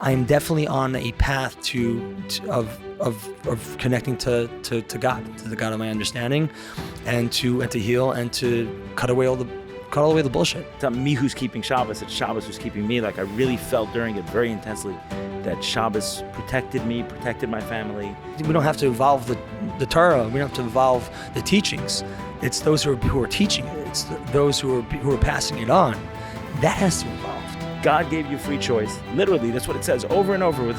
I'm definitely on a path of connecting to God, to the God of my understanding, and to heal and to cut away the bullshit. It's not me who's keeping Shabbos, it's Shabbos who's keeping me. Like I really felt during it very intensely that Shabbos protected me, protected my family. We don't have to evolve the Torah. We don't have to evolve the teachings. It's those who are teaching it. It's those who are passing it on. That has to evolve. God gave you free choice. Literally, that's what it says over and over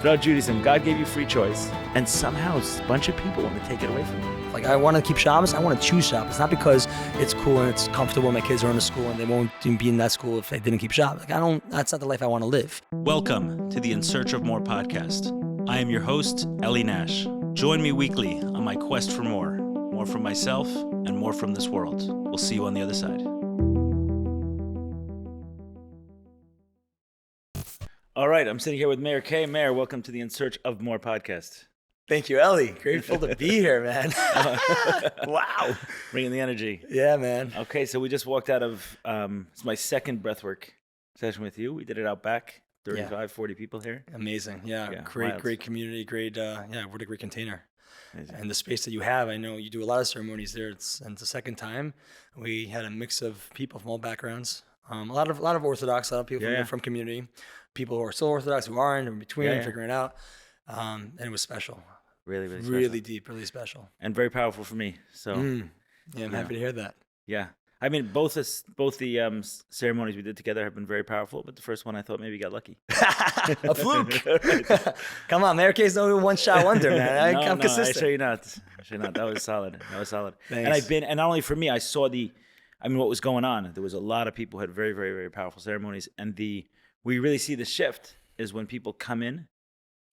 throughout Judaism. God gave you free choice. And somehow a bunch of people want to take it away from you. Like, I want to keep Shabbos. I want to choose Shabbos, not because it's cool and it's comfortable. My kids are in a school and they won't even be in that school if they didn't keep Shabbos. Like, that's not the life I want to live. Welcome to the In Search of More podcast. I am your host, Nash. Join me weekly on my quest for more from myself and more from this world. We'll see you on the other side. All right, I'm sitting here with Meir K. Meir, welcome to the In Search of More podcast. Thank you, Ellie. Grateful to be here, man. Wow. Bringing the energy. Yeah, man. Okay, so we just walked out of, it's my second breathwork session with you. We did it out back, 35, 40 people here. Amazing. Yeah, great community, what a great container. Amazing. And the space that you have, I know you do a lot of ceremonies there. It's the second time. We had a mix of people from all backgrounds. A lot of Orthodox, a lot of people from community, people who are still Orthodox, who aren't, in between, figuring it out. And it was special. Really deep, really special. And very powerful for me. So I'm happy to hear that. Yeah. I mean, both the ceremonies we did together have been very powerful, but the first one I thought maybe got lucky. A fluke. Come on, Meir K is no one-shot wonder, man. I'm consistent. I assure you not. That was solid. Thanks. And not only for me, I saw what was going on. There was a lot of people who had very, very, very powerful ceremonies. And we really see the shift is when people come in,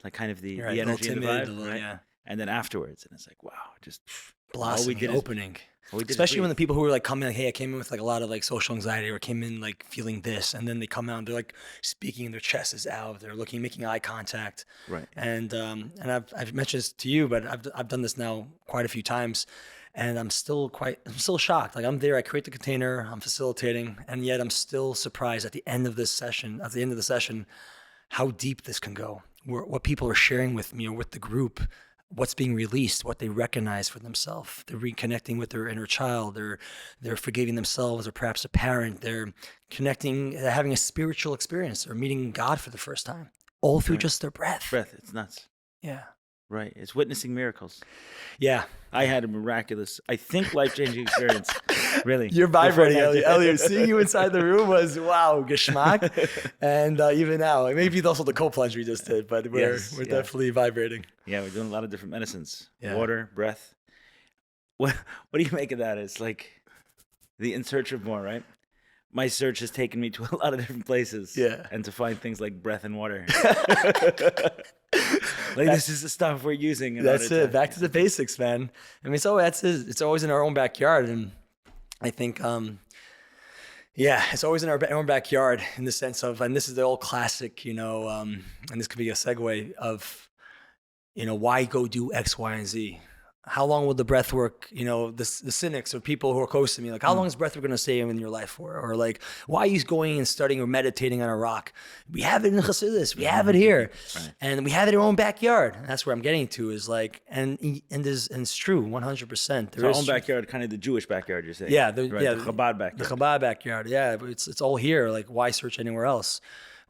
like kind of the energy and the vibe, right? Yeah. And then afterwards, and it's like, wow, just blossoming, opening. Especially when the people who were like coming, like, hey, I came in with like a lot of like social anxiety, or came in like feeling this, and then they come out and they're like speaking, their chest is out, they're making eye contact, right? And I've mentioned this to you, but I've done this now quite a few times, and I'm still shocked. Like, I'm there, I create the container, I'm facilitating, and yet I'm still surprised at the end of the session, how deep this can go. What people are sharing with me or with the group, what's being released, what they recognize for themselves. They're reconnecting with their inner child. They're forgiving themselves, or perhaps a parent. They're connecting, having a spiritual experience, or meeting God for the first time, all through just their breath. It's nuts. Yeah. Right. It's witnessing miracles. Yeah. I had a miraculous, I think, life-changing experience. Really. You're vibrating, Elliot. Seeing you inside the room was, wow, geschmack. And even now, maybe also the cold plunge we just did, but we're definitely vibrating. Yeah, we're doing a lot of different medicines. Yeah. Water, breath. What do you make of that? It's like the In Search of More, right? My search has taken me to a lot of different places. Yeah. And to find things like breath and water. This is the stuff we're using. That's it. Back to the basics, man. I mean, it's always in our own backyard. And I think, it's always in our own backyard in the sense of, and this is the old classic, and this could be a segue of, why go do X, Y, and Z? How long will the breath work, the cynics or people who are close to me, like, how long is breath work going to stay in your life for? Or like, why are you going and studying or meditating on a rock? We have it in Chassidus. We have it here. Right. And we have it in our own backyard. And that's where I'm getting to, is like, and it's true, 100%. Our own backyard, kind of the Jewish backyard, you're saying? Yeah. The Chabad backyard. The Chabad backyard, yeah. But it's all here. Like, why search anywhere else?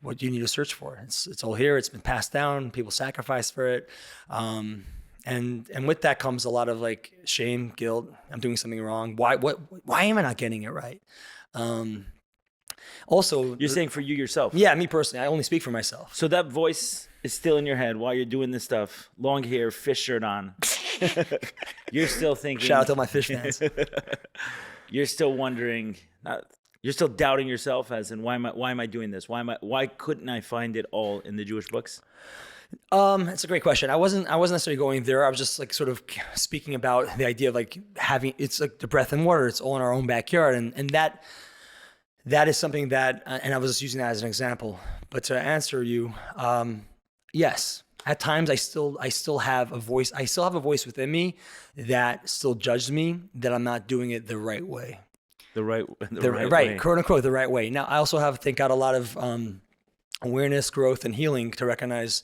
What do you need to search for? It's all here. It's been passed down. People sacrifice for it. And with that comes a lot of like shame, guilt. I'm doing something wrong. Why am I not getting it right? Also, you're saying for you yourself. Yeah, me personally. I only speak for myself. So that voice is still in your head while you're doing this stuff. Long hair, fish shirt on. You're still thinking. Shout out to my fish fans. You're still wondering. You're still doubting yourself, as in, why am I doing this? Why couldn't I find it all in the Jewish books? It's a great question. I wasn't necessarily going there. I was just like sort of speaking about the idea of like having, it's like the breath and water. It's all in our own backyard. And that is something that, and I was just using that as an example, but to answer you, yes, at times I still have a voice. I still have a voice within me that still judges me that I'm not doing it the right way. The right way. Quote unquote, the right way. Now I also have, thank God, a lot of awareness, growth, and healing to recognize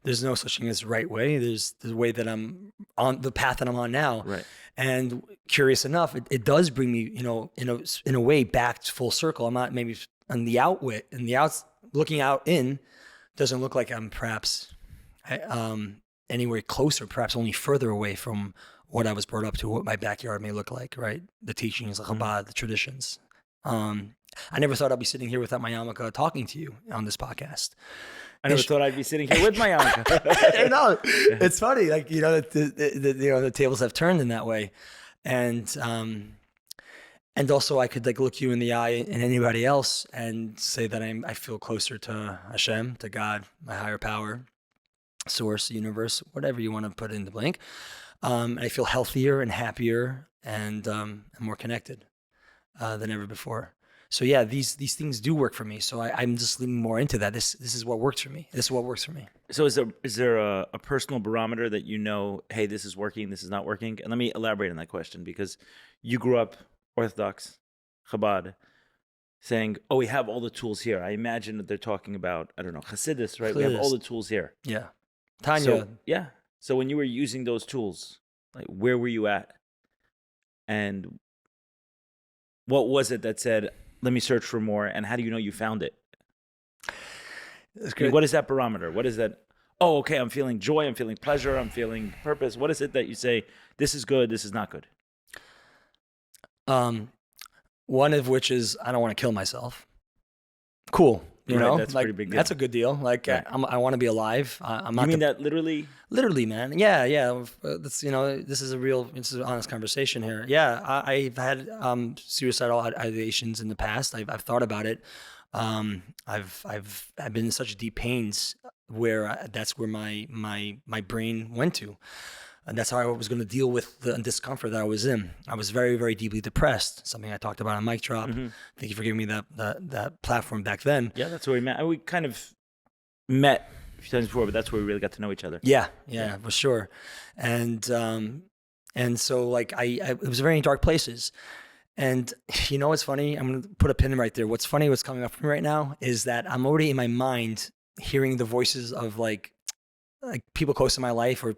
there's no such thing as the right way. There's the way that I'm on, the path that I'm on now. Right. And curious enough, it does bring me, in a way back to full circle. I'm not maybe on the looking out in, doesn't look like I'm perhaps anywhere closer, perhaps only further away from what I was brought up to, what my backyard may look like, right? The teachings, the Chabad, the traditions. I never thought I'd be sitting here without my yarmulke talking to you on this podcast. I never thought I'd be sitting here with my yarmulke. No, it's funny, like the tables have turned in that way, and also I could like look you in the eye and anybody else and say that I feel closer to Hashem, to God, my higher power, source, universe, whatever you want to put in the blank. I feel healthier and happier and more connected than ever before. So yeah, these things do work for me. So I'm just leaning more into that. This is what works for me. This is what works for me. So is there a personal barometer that hey, this is working, this is not working? And let me elaborate on that question, because you grew up Orthodox, Chabad, saying, oh, we have all the tools here. I imagine that they're talking about, I don't know, Hasidus, right? We have all the tools here. Yeah. Tanya. So, yeah. So when you were using those tools, like where were you at? And what was it that said, let me search for more, and how do you know you found it? That's good. What is that barometer? What is that? Oh, okay, I'm feeling joy, I'm feeling pleasure, I'm feeling purpose. What is it that you say, this is good, this is not good? One of which is I don't want to kill myself. Cool. You know, that's like, a pretty big deal. That's a good deal. Like right. I want to be alive. I'm not. You mean that literally? Literally, man. Yeah. That's, this is an honest conversation here. Yeah, I've had suicidal ideations in the past. I've thought about it. I've been in such deep pains where that's where my brain went to. And that's how I was going to deal with the discomfort that I was in. I was very, very deeply depressed, something I talked about on Mic Drop. Mm-hmm. Thank you for giving me that platform back then. Yeah, that's where we met. We kind of met a few times before, but that's where we really got to know each other. Yeah, for sure. And so like it was very dark places. And you know what's funny? I'm going to put a pin right there. What's funny, what's coming up for me right now is that I'm already in my mind hearing the voices of like people close to my life, or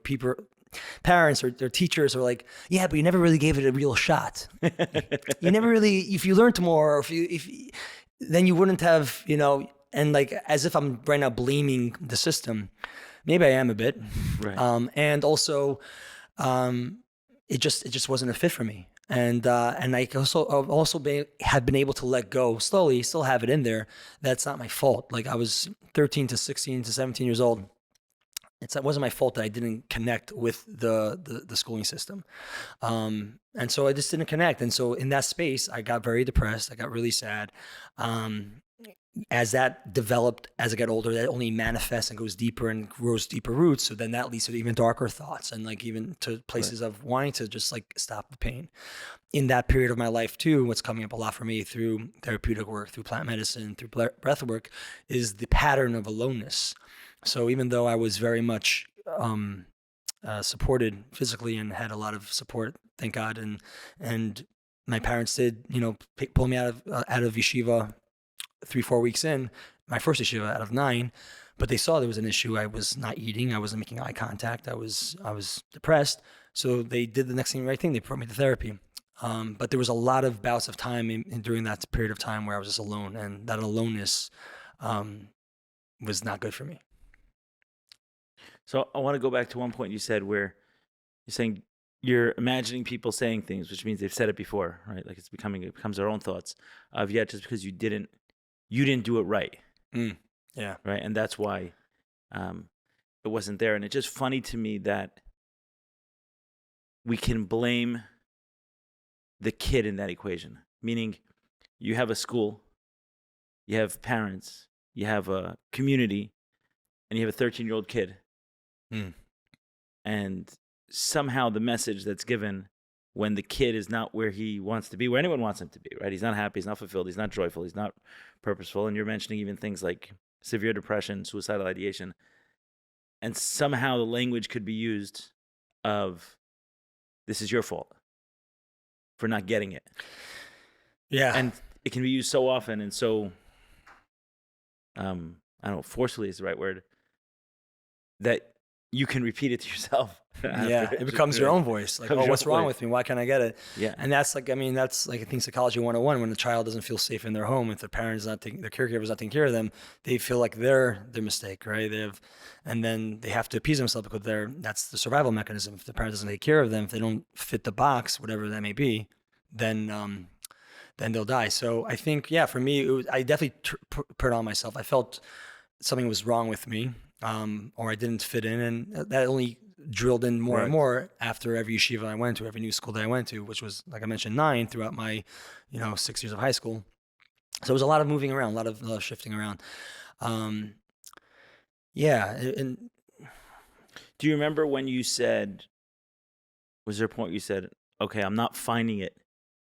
parents or teachers are like, yeah, but you never really gave it a real shot. You never really, if you learned more, then you wouldn't have, and like as if I'm right now blaming the system. Maybe I am a bit. Right. And also, it just wasn't a fit for me. And I also have been able to let go slowly, still have it in there. That's not my fault. Like I was 13 to 16 to 17 years old. It wasn't my fault that I didn't connect with the schooling system. And so I just didn't connect. And so in that space, I got very depressed. I got really sad. As that developed, as I got older, that only manifests and goes deeper and grows deeper roots. So then that leads to even darker thoughts and like even to places of wanting to just like stop the pain. In that period of my life too, what's coming up a lot for me through therapeutic work, through plant medicine, through breath work, is the pattern of aloneness. So even though I was very much supported physically and had a lot of support, thank God, and my parents did, pull me out of yeshiva 3-4 weeks in, my first yeshiva out of 9, but they saw there was an issue. I was not eating, I wasn't making eye contact, I was depressed. So they did the next right thing. They brought me to therapy. But there was a lot of bouts of time during that period of time where I was just alone, and that aloneness was not good for me. So I want to go back to one point you said where you're saying you're imagining people saying things, which means they've said it before, right? Like it becomes their own thoughts of, just because you didn't do it right. Yeah. Right. And that's why it wasn't there. And it's just funny to me that we can blame the kid in that equation, meaning you have a school, you have parents, you have a community, and you have a 13-year-old kid. And somehow the message that's given when the kid is not where he wants to be, where anyone wants him to be, right? He's not happy, he's not fulfilled, he's not joyful, he's not purposeful. And you're mentioning even things like severe depression, suicidal ideation. And somehow the language could be used of, this is your fault for not getting it. Yeah. And it can be used so often and so I don't know, forcefully is the right word, that you can repeat it to yourself. Yeah, it becomes your own voice. Like, oh, what's wrong with me? Why can't I get it? Yeah. And that's like, I mean, that's like, I think psychology 101, when a child doesn't feel safe in their home, if their parents not taking, their caregiver's not taking care of them, they feel like they're their mistake, right? And then they have to appease themselves because that's the survival mechanism. If the parent doesn't take care of them, if they don't fit the box, whatever that may be, then they'll die. So I think, yeah, for me, I definitely put on myself. I felt something was wrong with me, or I didn't fit in, and that only drilled in more and more after every yeshiva I went to, every new school that I went to, which was, like I mentioned, 9 throughout my 6 years of high school. So it was a lot of moving around, a lot of shifting around. Yeah. And do you remember when you said, was there a point you said, okay, I'm not finding it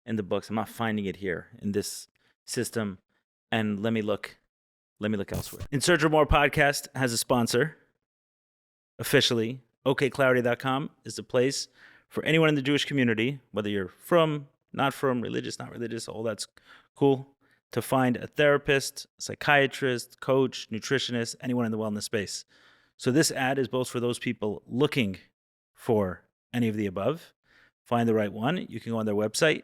in the books, I'm not finding it here in this system, and let me look elsewhere? In Search of More podcast has a sponsor officially. OKClarity.com is the place for anyone in the Jewish community, whether you're from, not from, religious, not religious, all that's cool, to find a therapist, psychiatrist, coach, nutritionist, anyone in the wellness space. So this ad is both for those people looking for any of the above. Find the right one. You can go on their website,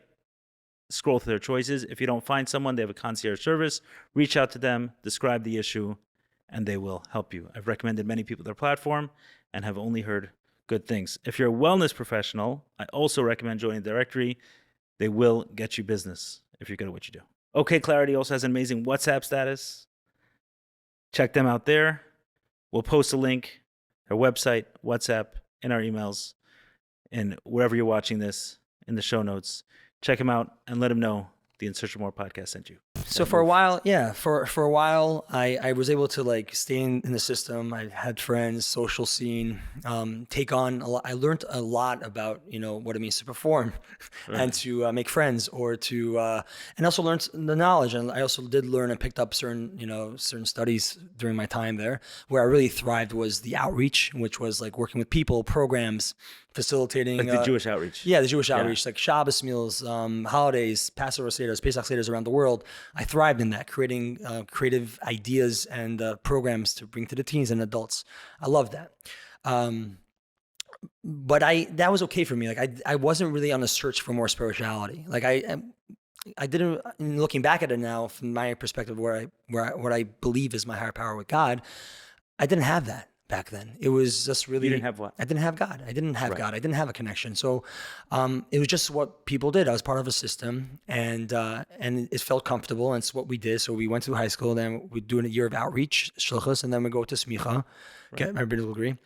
scroll through their choices. If you don't find someone, they have a concierge service. Reach out to them, describe the issue, and they will help you. I've recommended many people their platform and have only heard good things. If you're a wellness professional, I also recommend joining the directory. They will get you business if you're good at what you do. OK Clarity also has an amazing WhatsApp status. Check them out there. We'll post a link, their website, WhatsApp, in our emails, and wherever you're watching this, in the show notes. Check them out and let them know the In Search of More podcast sent you. So for a while, for a while, I was able to like stay in the system. I had friends, social scene, take on a lot. I learned a lot about, what it means to perform and to make friends, or to, and also learned the knowledge. And I also did learn and picked up certain studies during my time there. Where I really thrived was the outreach, which was like working with people, programs, facilitating. Like the Jewish outreach. Yeah, the Jewish outreach, like Shabbos meals, holidays, Passover Seder's, Pesach Seder's around the world. I thrived in that, creating creative ideas and programs to bring to the teens and adults. I love that. But that was okay for me. Like I wasn't really on a search for more spirituality. Like I didn't, looking back at it now from my perspective, what I believe is my higher power with God, I didn't have that back then. It was just really... You didn't have what? I didn't have God. I didn't have God. I didn't have a connection. So it was just what people did. I was part of a system, and it felt comfortable, and it's what we did. So we went to high school, then we'd do a year of outreach, shluchus, and then we go to smicha, get my rabbinical degree.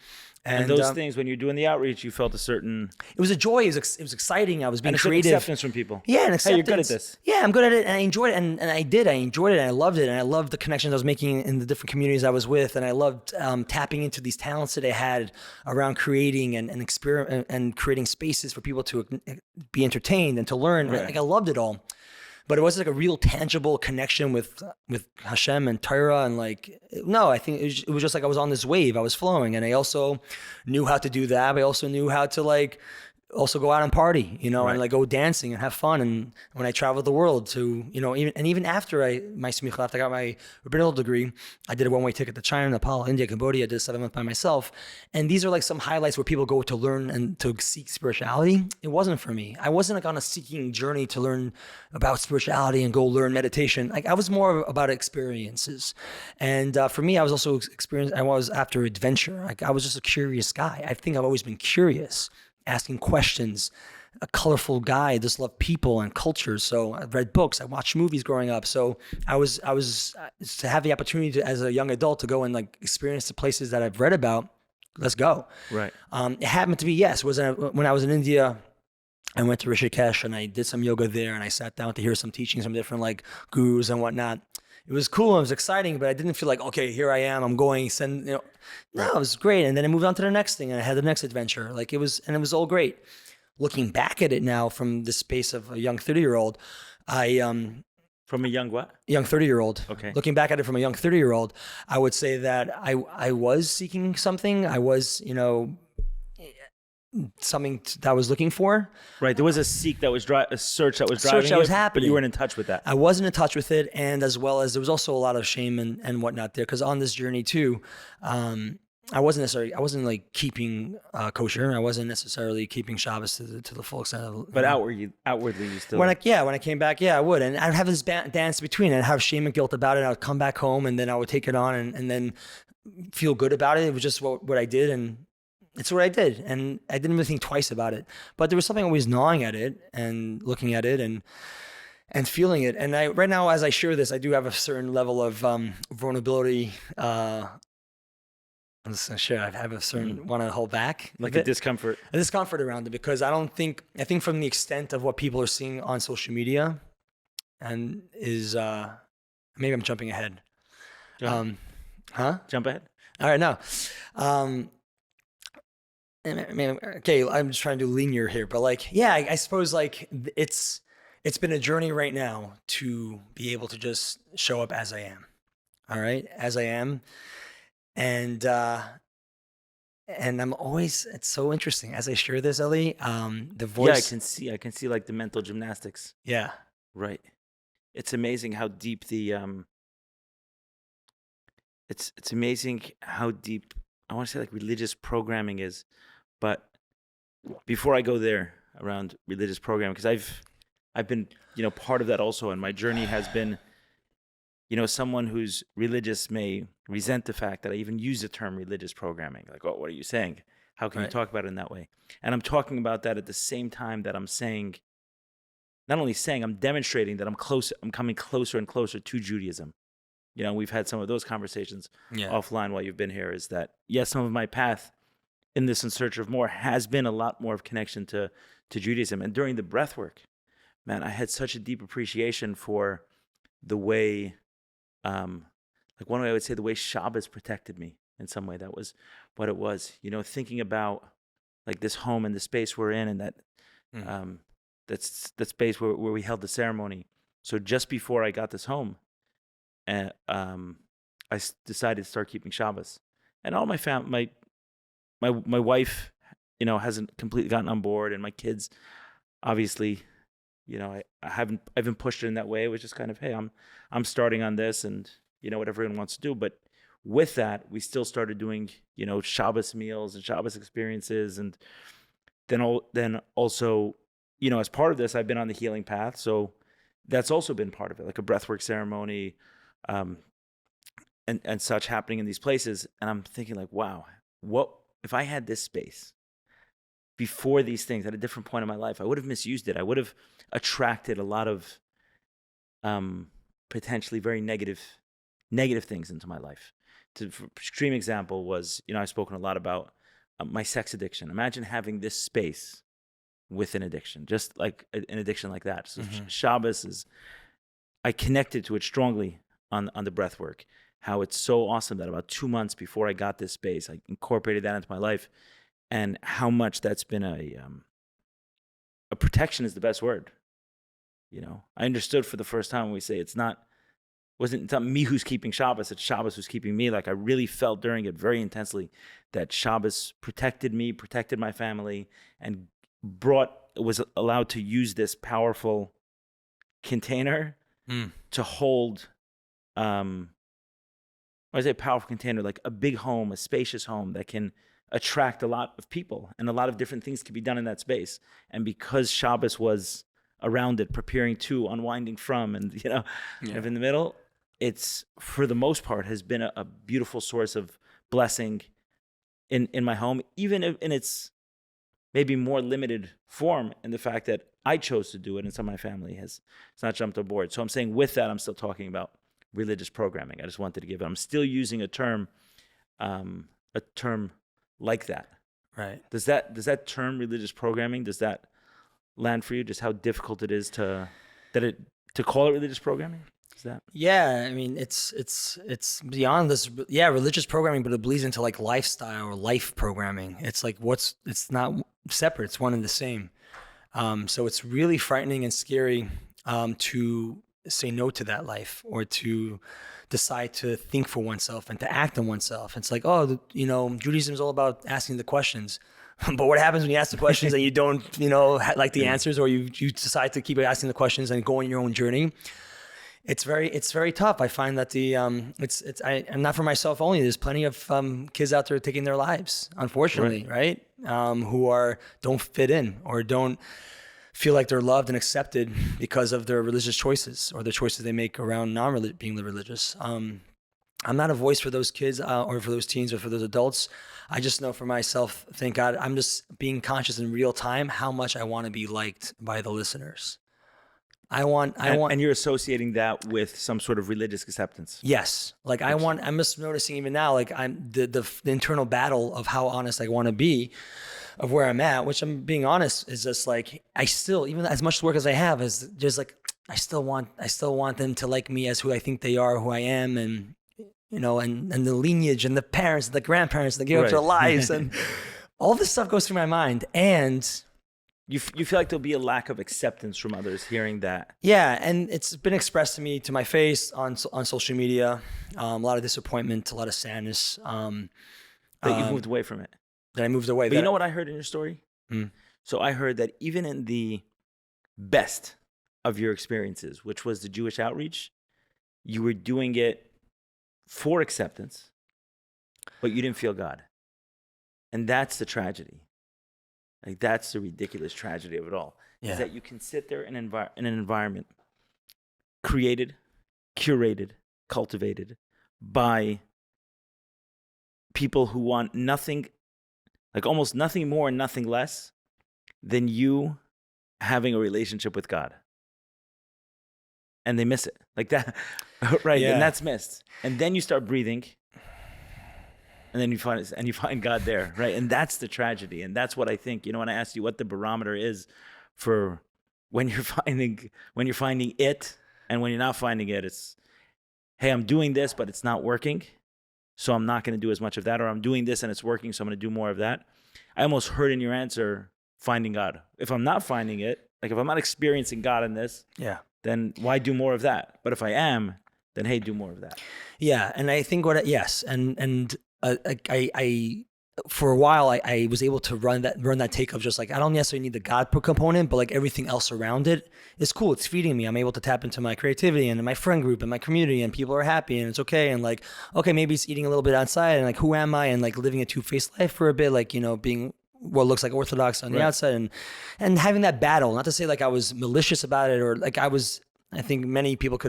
And those things, when you're doing the outreach, you felt a certain... It was a joy. It was exciting. I was being creative. Acceptance from people. Yeah, and acceptance. Hey, you're good at this. Yeah, I'm good at it, and I enjoyed it, and I did. I enjoyed it, and I loved it, and I loved the connections I was making in the different communities I was with, and I loved tapping into these talents that I had around creating and experiment and creating spaces for people to be entertained and to learn. Right. Like I loved it all. But it wasn't like a real tangible connection with Hashem and Torah, and I think it was just like I was on this wave. I was flowing, and I also knew how to do that. But I also knew how to also go out and party, and go dancing and have fun. And when I traveled the world to, even after my smicha, after I got my rabbinical degree, I did a one-way ticket to China, Nepal, India, Cambodia. I did 7 months by myself. And these are some highlights where people go to learn and to seek spirituality. It wasn't for me. I wasn't on a seeking journey to learn about spirituality and go learn meditation. I was more about experiences. And for me, I was also I was after adventure. I was just a curious guy. I think I've always been curious, asking questions, a colorful guy. I just love people and cultures. So I read books, I watched movies growing up. So I was to have the opportunity to, as a young adult, to go and experience the places that I've read about. Let's go. Right. It happened to be, when I was in India, I went to Rishikesh and I did some yoga there, and I sat down to hear some teachings from different gurus and whatnot. It was cool. It was exciting, but I didn't feel okay, here I am. I'm going. No, it was great. And then I moved on to the next thing, and I had the next adventure. It was all great. Looking back at it now from the space of a young 30-year-old, From a young what? Young 30-year-old. Okay. Looking back at it from a young 30-year-old, I would say that I was seeking something. I was, something that I was looking for. Right. There was a search that was driving that was it, happening. but you weren't in touch with that. I wasn't in touch with it. And as well as there was also a lot of shame and whatnot there. Cause on this journey too, I wasn't like keeping kosher. I wasn't necessarily keeping Shabbos to the full extent. But outwardly you still. When I came back, I would. And I'd have this dance between it. I'd have shame and guilt about it. I would come back home and then I would take it on and then feel good about it. It was just what I did. And it's what I did. And I didn't really think twice about it. But there was something always gnawing at it and looking at it and feeling it. And right now, as I share this, I do have a certain level of vulnerability. I'm just gonna share. I have a certain want to hold back, like a discomfort around it, because I think from the extent of what people are seeing on social media, and is maybe I'm jumping ahead. Jump ahead. All right, now, okay, I'm just trying to do linear here, but like, yeah, I suppose like it's been a journey right now to be able to just show up as I am. All right, as I am. And I'm always, it's so interesting as I share this, Eli, the voice. Yeah, I can see like the mental gymnastics. Yeah. Right. It's amazing how deep it's amazing how deep, I want to say like religious programming is, but before I go there around religious programming, because I've been, part of that also. And my journey has been, someone who's religious may resent the fact that I even use the term religious programming. Like, oh, what are you saying? How can you talk about it in that way? And I'm talking about that at the same time that I'm saying, not only saying, I'm demonstrating that I'm coming closer and closer to Judaism. We've had some of those conversations offline while you've been here, is that, yes, some of my path in this In Search of More has been a lot more of connection to Judaism. And during the breathwork, man, I had such a deep appreciation for the way, like one way I would say the way Shabbos protected me in some way. That was what it was, thinking about like this home and the space we're in, and that space where we held the ceremony. So just before I got this home, I decided to start keeping Shabbos, and all my family, my wife, hasn't completely gotten on board, and my kids, obviously, I haven't pushed it in that way. It was just kind of, hey, I'm starting on this, and what everyone wants to do. But with that, we still started doing, Shabbos meals and Shabbos experiences, and then also, as part of this, I've been on the healing path, so that's also been part of it, like a breathwork ceremony, and such happening in these places. And I'm thinking like, wow, what if I had this space before these things at a different point in my life? I would have misused it. I would have attracted a lot of potentially very negative things into my life. Extreme example was, I've spoken a lot about my sex addiction. Imagine having this space with an addiction, just like an addiction like that. So Shabbos is, I connected to it strongly on the breath work, how it's so awesome that about 2 months before I got this space, I incorporated that into my life, and how much that's been a protection is the best word. I understood for the first time when we say it's not me who's keeping Shabbos, it's Shabbos who's keeping me. Like I really felt during it very intensely that Shabbos protected me, protected my family, and was allowed to use this powerful container to hold, when I say powerful container, like a big home, a spacious home that can attract a lot of people, and a lot of different things can be done in that space. And because Shabbos was around it, preparing to, unwinding from, and kind of in the middle, it's, for the most part, has been a beautiful source of blessing in my home, even in its maybe more limited form, in the fact that I chose to do it, and some of my family has not jumped on board. So I'm saying with that, I'm still talking about religious programming. I just wanted to give it. I'm still using a term like that. Right. Does that term religious programming, does that land for you? Just how difficult it is to call it religious programming? Is that? Yeah, I mean, it's beyond this. Yeah, religious programming, but it bleeds into like lifestyle or life programming. It's like it's not separate. It's one and the same. So it's really frightening and scary to say no to that life, or to decide to think for oneself and to act on oneself. It's like, Judaism is all about asking the questions. But what happens when you ask the questions and you don't, like the answers, or you decide to keep asking the questions and go on your own journey? It's very tough. I find that and not for myself only. There's plenty of kids out there taking their lives, unfortunately, right? Who don't fit in or don't feel like they're loved and accepted because of their religious choices or the choices they make around being religious. I'm not a voice for those kids or for those teens or for those adults. I just know for myself, thank God, I'm just being conscious in real time how much I want to be liked by the listeners. And you're associating that with some sort of religious acceptance. Yes. Like I'm just noticing even now, like I'm the internal battle of how honest I want to be of where I'm at, which I'm being honest is just like, I still, even as much work as I have, is just like, I still want them to like me as who I think they are, who I am. And, and the lineage and the parents, and the grandparents that give up their lives and all this stuff goes through my mind. And you feel like there'll be a lack of acceptance from others hearing that. Yeah, and it's been expressed to me to my face on social media. A lot of disappointment, a lot of sadness. That you've moved away from it. That I moved away. But you know what I heard in your story? Mm. So I heard that even in the best of your experiences, which was the Jewish outreach, you were doing it for acceptance, but you didn't feel God. And that's the tragedy. Like, that's the ridiculous tragedy of it all. Yeah. Is that you can sit there in an environment created, curated, cultivated by people who want nothing, like almost nothing more and nothing less than you having a relationship with God. And they miss it. Like that, right? Yeah. And that's missed. And then you start breathing. And then you find God there, right? And that's the tragedy. And that's what I think, when I asked you what the barometer is for when you're finding it and when you're not finding it, it's, hey, I'm doing this, but it's not working. So I'm not going to do as much of that. Or I'm doing this and it's working, so I'm going to do more of that. I almost heard in your answer, finding God. If I'm not finding it, like if I'm not experiencing God in this, then why do more of that? But if I am, then hey, do more of that. Yeah. And I think I for a while I was able to run that take of just like, I don't necessarily need the God component, but like everything else around it is cool. It's feeding me. I'm able to tap into my creativity and my friend group and my community, and people are happy and it's okay. And like, okay, maybe it's eating a little bit outside and like, who am I? And like living a two-faced life for a bit, like, being what looks like orthodox on the outside and having that battle, not to say like I was malicious about it or like I think many people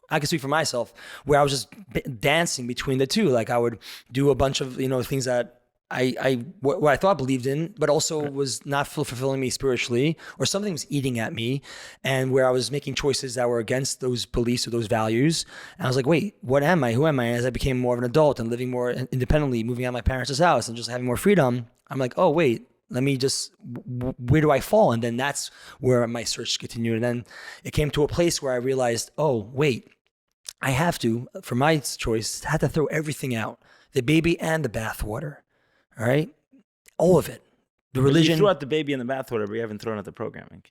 I could speak for myself, where I was just dancing between the two. Like I would do a bunch of, things that what I thought I believed in, but also was not fulfilling me spiritually, or something was eating at me, and where I was making choices that were against those beliefs or those values. And I was like, wait, what am I? Who am I? And as I became more of an adult and living more independently, moving out of my parents' house and just having more freedom, I'm like, oh, wait, let me just, where do I fall? And then that's where my search continued. And then it came to a place where I realized, oh, wait, I have to, for my choice, had to throw everything out. The baby and the bathwater. All right? All of it. The religion. You threw out the baby and the bathwater, but you haven't thrown out the programming.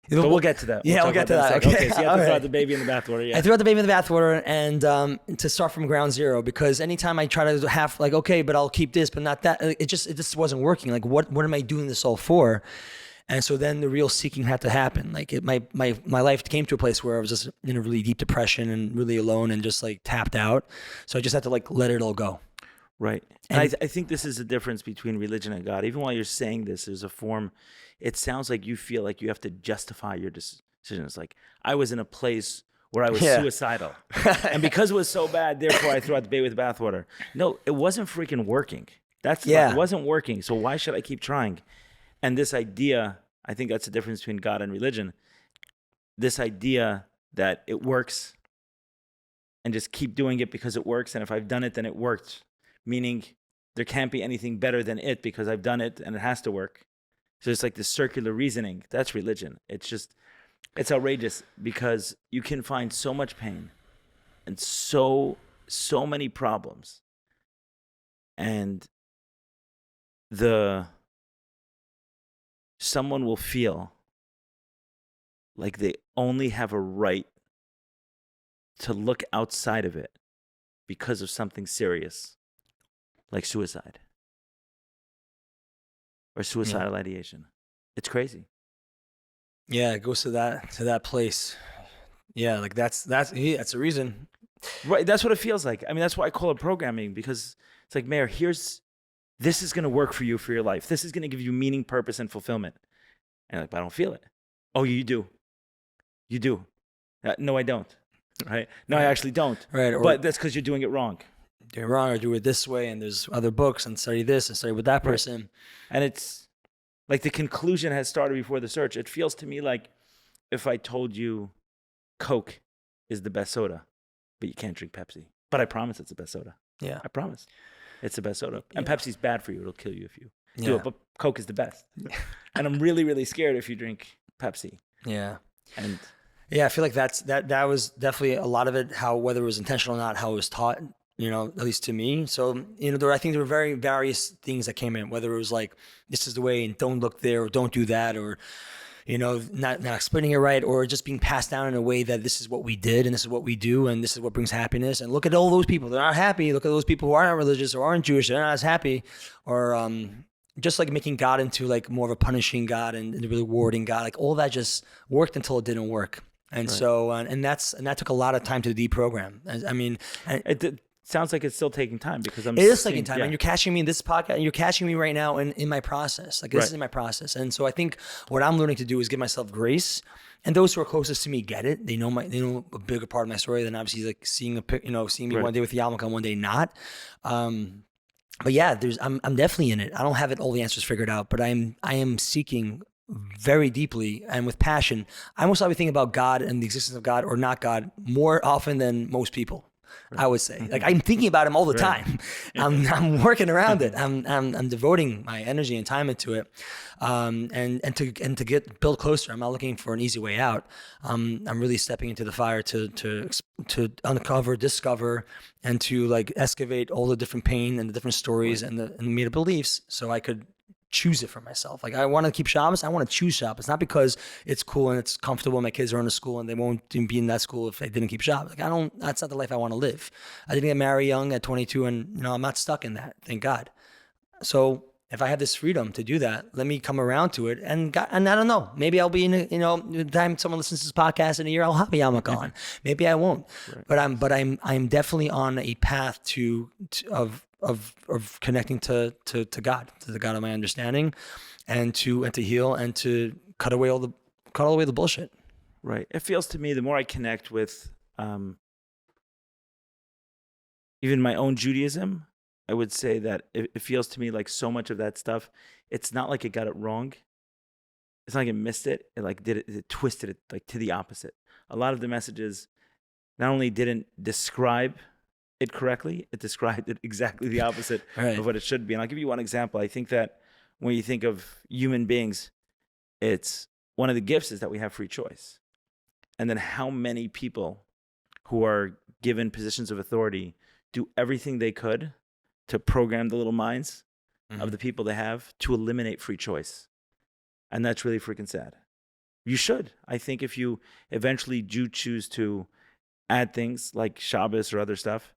But we'll get to that. We'll get to that. Okay, so you have to throw out the baby and the bathwater. Yeah. I threw out the baby in the bathwater and to start from ground zero, because anytime I try to have like, okay, but I'll keep this, but not that, it just wasn't working. Like, what am I doing this all for? And so then the real seeking had to happen. Like my life came to a place where I was just in a really deep depression and really alone and just like tapped out. So I just had to like let it all go. Right. And I think this is the difference between religion and God. Even while you're saying this, there's a form, it sounds like you feel like you have to justify your decisions. Like, I was in a place where I was suicidal. And because it was so bad, therefore I threw out the baby with the bathwater. No, it wasn't freaking working. It wasn't working. So why should I keep trying? And this idea, I think that's the difference between God and religion. This idea that it works and just keep doing it because it works. And if I've done it, then it worked. Meaning there can't be anything better than it because I've done it and it has to work. So it's like this circular reasoning. That's religion. It's outrageous because you can find so much pain and so many problems. And someone will feel like they only have a right to look outside of it because of something serious, like suicide. or suicidal ideation. It's crazy. Yeah, it goes to that place. Yeah, like that's the reason. Right, that's what it feels like. I mean, that's why I call it programming, because it's like, Meir, this is going to work for you for your life. This is going to give you meaning, purpose, and fulfillment. And like, but I don't feel it. Oh, you do. You do. No, I don't. Right? No, I actually don't. Right. But that's because you're doing it wrong. Do it wrong, or do it this way, and there's other books, and study this and study with that person. Right. And it's like the conclusion has started before the search. It feels to me like if I told you Coke is the best soda, but you can't drink Pepsi. But I promise it's the best soda. Yeah. I promise. It's the best soda. And Pepsi's bad for you. It'll kill you if you do Yeah. it. But Coke is the best. And I'm really, really scared if you drink Pepsi. Yeah. And yeah, I feel like that was definitely a lot of it, how, whether it was intentional or not, how it was taught, at least to me. So, I think there were very various things that came in, whether it was like, this is the way and don't look there, or don't do that, or, not explaining it right, or just being passed down in a way that this is what we did and this is what we do and this is what brings happiness. And look at all those people, they're not happy. Look at those people who aren't religious or aren't Jewish, they're not as happy. Or just like making God into like more of a punishing God and a rewarding God, like all that just worked until it didn't work. And right. So, and that took a lot of time to deprogram. I mean, it sounds like it's still taking time, because it is taking time. Yeah. And you're catching me in this podcast, and you're catching me right now in my process. Like, this is my process. And so I think what I'm learning to do is give myself grace. And those who are closest to me get it. They know a bigger part of my story than obviously like seeing me one day with the yarmulke and one day not. But yeah, I'm definitely in it. I don't have all the answers figured out, but I am seeking very deeply and with passion. I most likely think about God and the existence of God or not God more often than most people. I would say, like, I'm thinking about him all the time. I'm working around it. I'm devoting my energy and time into it, and to build closer. I'm not looking for an easy way out. I'm really stepping into the fire to uncover, discover, and to like excavate all the different pain and the different stories and the made up beliefs, so I could choose it for myself. Like, I want to keep Shabbos. I want to choose Shabbos, not because it's cool and it's comfortable. My kids are in a school and they won't be in that school if they didn't keep Shabbos. Like, that's not the life I want to live. I didn't get married young at 22, and I'm not stuck in that. Thank God. So if I have this freedom to do that, let me come around to it. And I don't know, maybe I'll be in the time someone listens to this podcast in a year, I'll have a yarmulke on. Maybe I won't. Right. But I'm definitely on a path of connecting to God, to the God of my understanding, and to heal and to cut away the bullshit. Right. It feels to me, the more I connect with even my own Judaism, I would say that it feels to me like so much of that stuff, it's not like it got it wrong. It's not like it missed it. It like it twisted it like to the opposite. A lot of the messages not only didn't describe it correctly, it described it exactly the opposite of what it should be. And I'll give you one example. I think that when you think of human beings, it's one of the gifts is that we have free choice. And then how many people who are given positions of authority do everything they could to program the little minds of the people they have to eliminate free choice. And that's really freaking sad. You should. I think if you eventually do choose to add things like Shabbos or other stuff,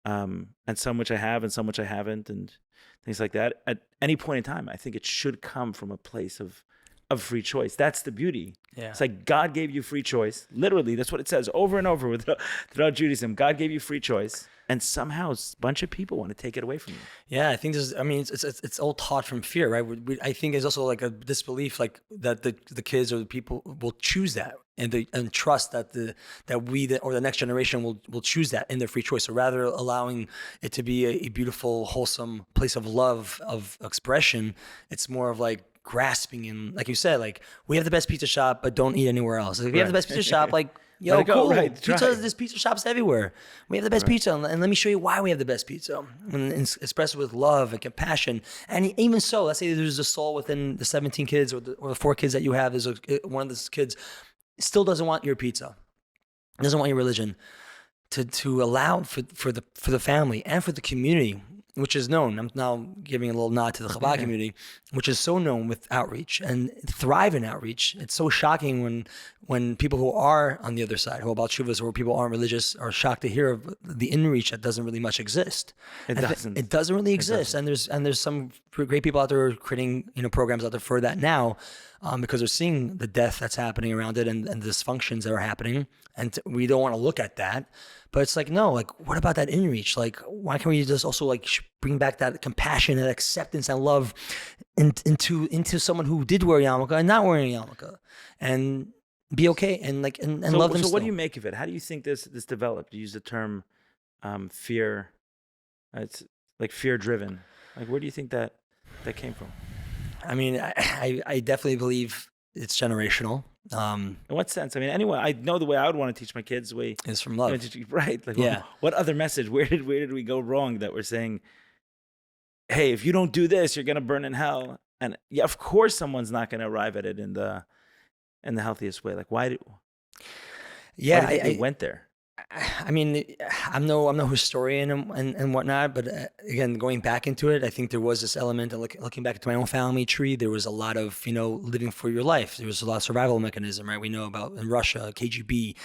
and some which I have and some which I haven't, and things like that, at any point in time, I think it should come from a place of free choice. That's the beauty. Yeah. It's like God gave you free choice. Literally, that's what it says over and over throughout Judaism. God gave you free choice, and somehow a bunch of people want to take it away from you. Yeah, I think it's all taught from fear, right? I think there's also like a disbelief, like that the kids or the people will choose that, and trust that the next generation will choose that in their free choice. So rather allowing it to be a beautiful, wholesome place of love, of expression, it's more of like grasping, and like you said, like, we have the best pizza shop, but don't eat anywhere else. Like, we have the best pizza shop, like, yo, cool. There's pizza shops everywhere. We have the best pizza, and let me show you why we have the best pizza. And express it with love and compassion. And even so, let's say there's a soul within the 17 kids or the 4 kids that you have. There's one of those kids still doesn't want your pizza, doesn't want your religion. To allow for the family and for the community, which is known. I'm now giving a little nod to the Chabad community, which is so known with outreach and thrive in outreach. It's so shocking when people who are on the other side, who are about shuvas, or people aren't religious, are shocked to hear of the inreach that doesn't really much exist. It doesn't. It doesn't really exist. And there's some great people out there creating programs out there for that now, because they're seeing the death that's happening around it and the dysfunctions that are happening, and we don't want to look at that. But it's like, no, like, what about that inreach? Like, why can't we just also like bring back that compassion and acceptance and love into someone who did wear yarmulke and not wearing a yarmulke, and be okay and like and love them. So still. what do you make of it? How do you think this developed? You use the term fear. It's like fear driven. Like, where do you think that came from? I mean, I definitely believe it's generational. In what sense? I mean, anyway, I know the way I would want to teach my kids. The way is from love, right? Like, what other message? Where did we go wrong that we're saying, hey, if you don't do this, you're gonna burn in hell? And yeah, of course, someone's not gonna arrive at it in the healthiest way. Like, why do you think they went there? I mean, I'm no historian and whatnot, but again, going back into it, I think there was this element of looking back into my own family tree. There was a lot of living for your life. There was a lot of survival mechanism, right? We know about in Russia, KGB.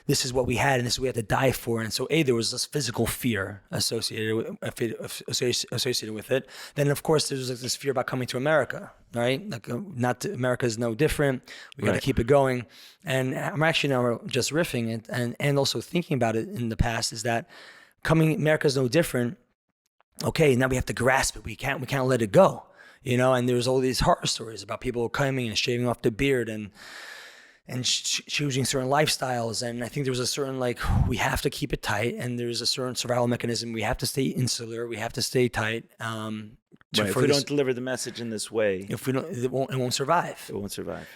This is what we had, and this is what we had to die for. And so, there was this physical fear associated with it. Then, of course, there's like this fear about coming to America, right? Like, America is no different. We got to keep it going. And I'm actually now just riffing and also thinking about it in the past is that America is no different. Okay, now we have to grasp it. We can't let it go, And there's all these horror stories about people coming and shaving off the beard and choosing certain lifestyles. And I think there was a certain we have to keep it tight, and there's a certain survival mechanism. We have to stay insular. We have to stay tight. If we don't deliver the message in this way, if we don't, it won't survive. It won't survive.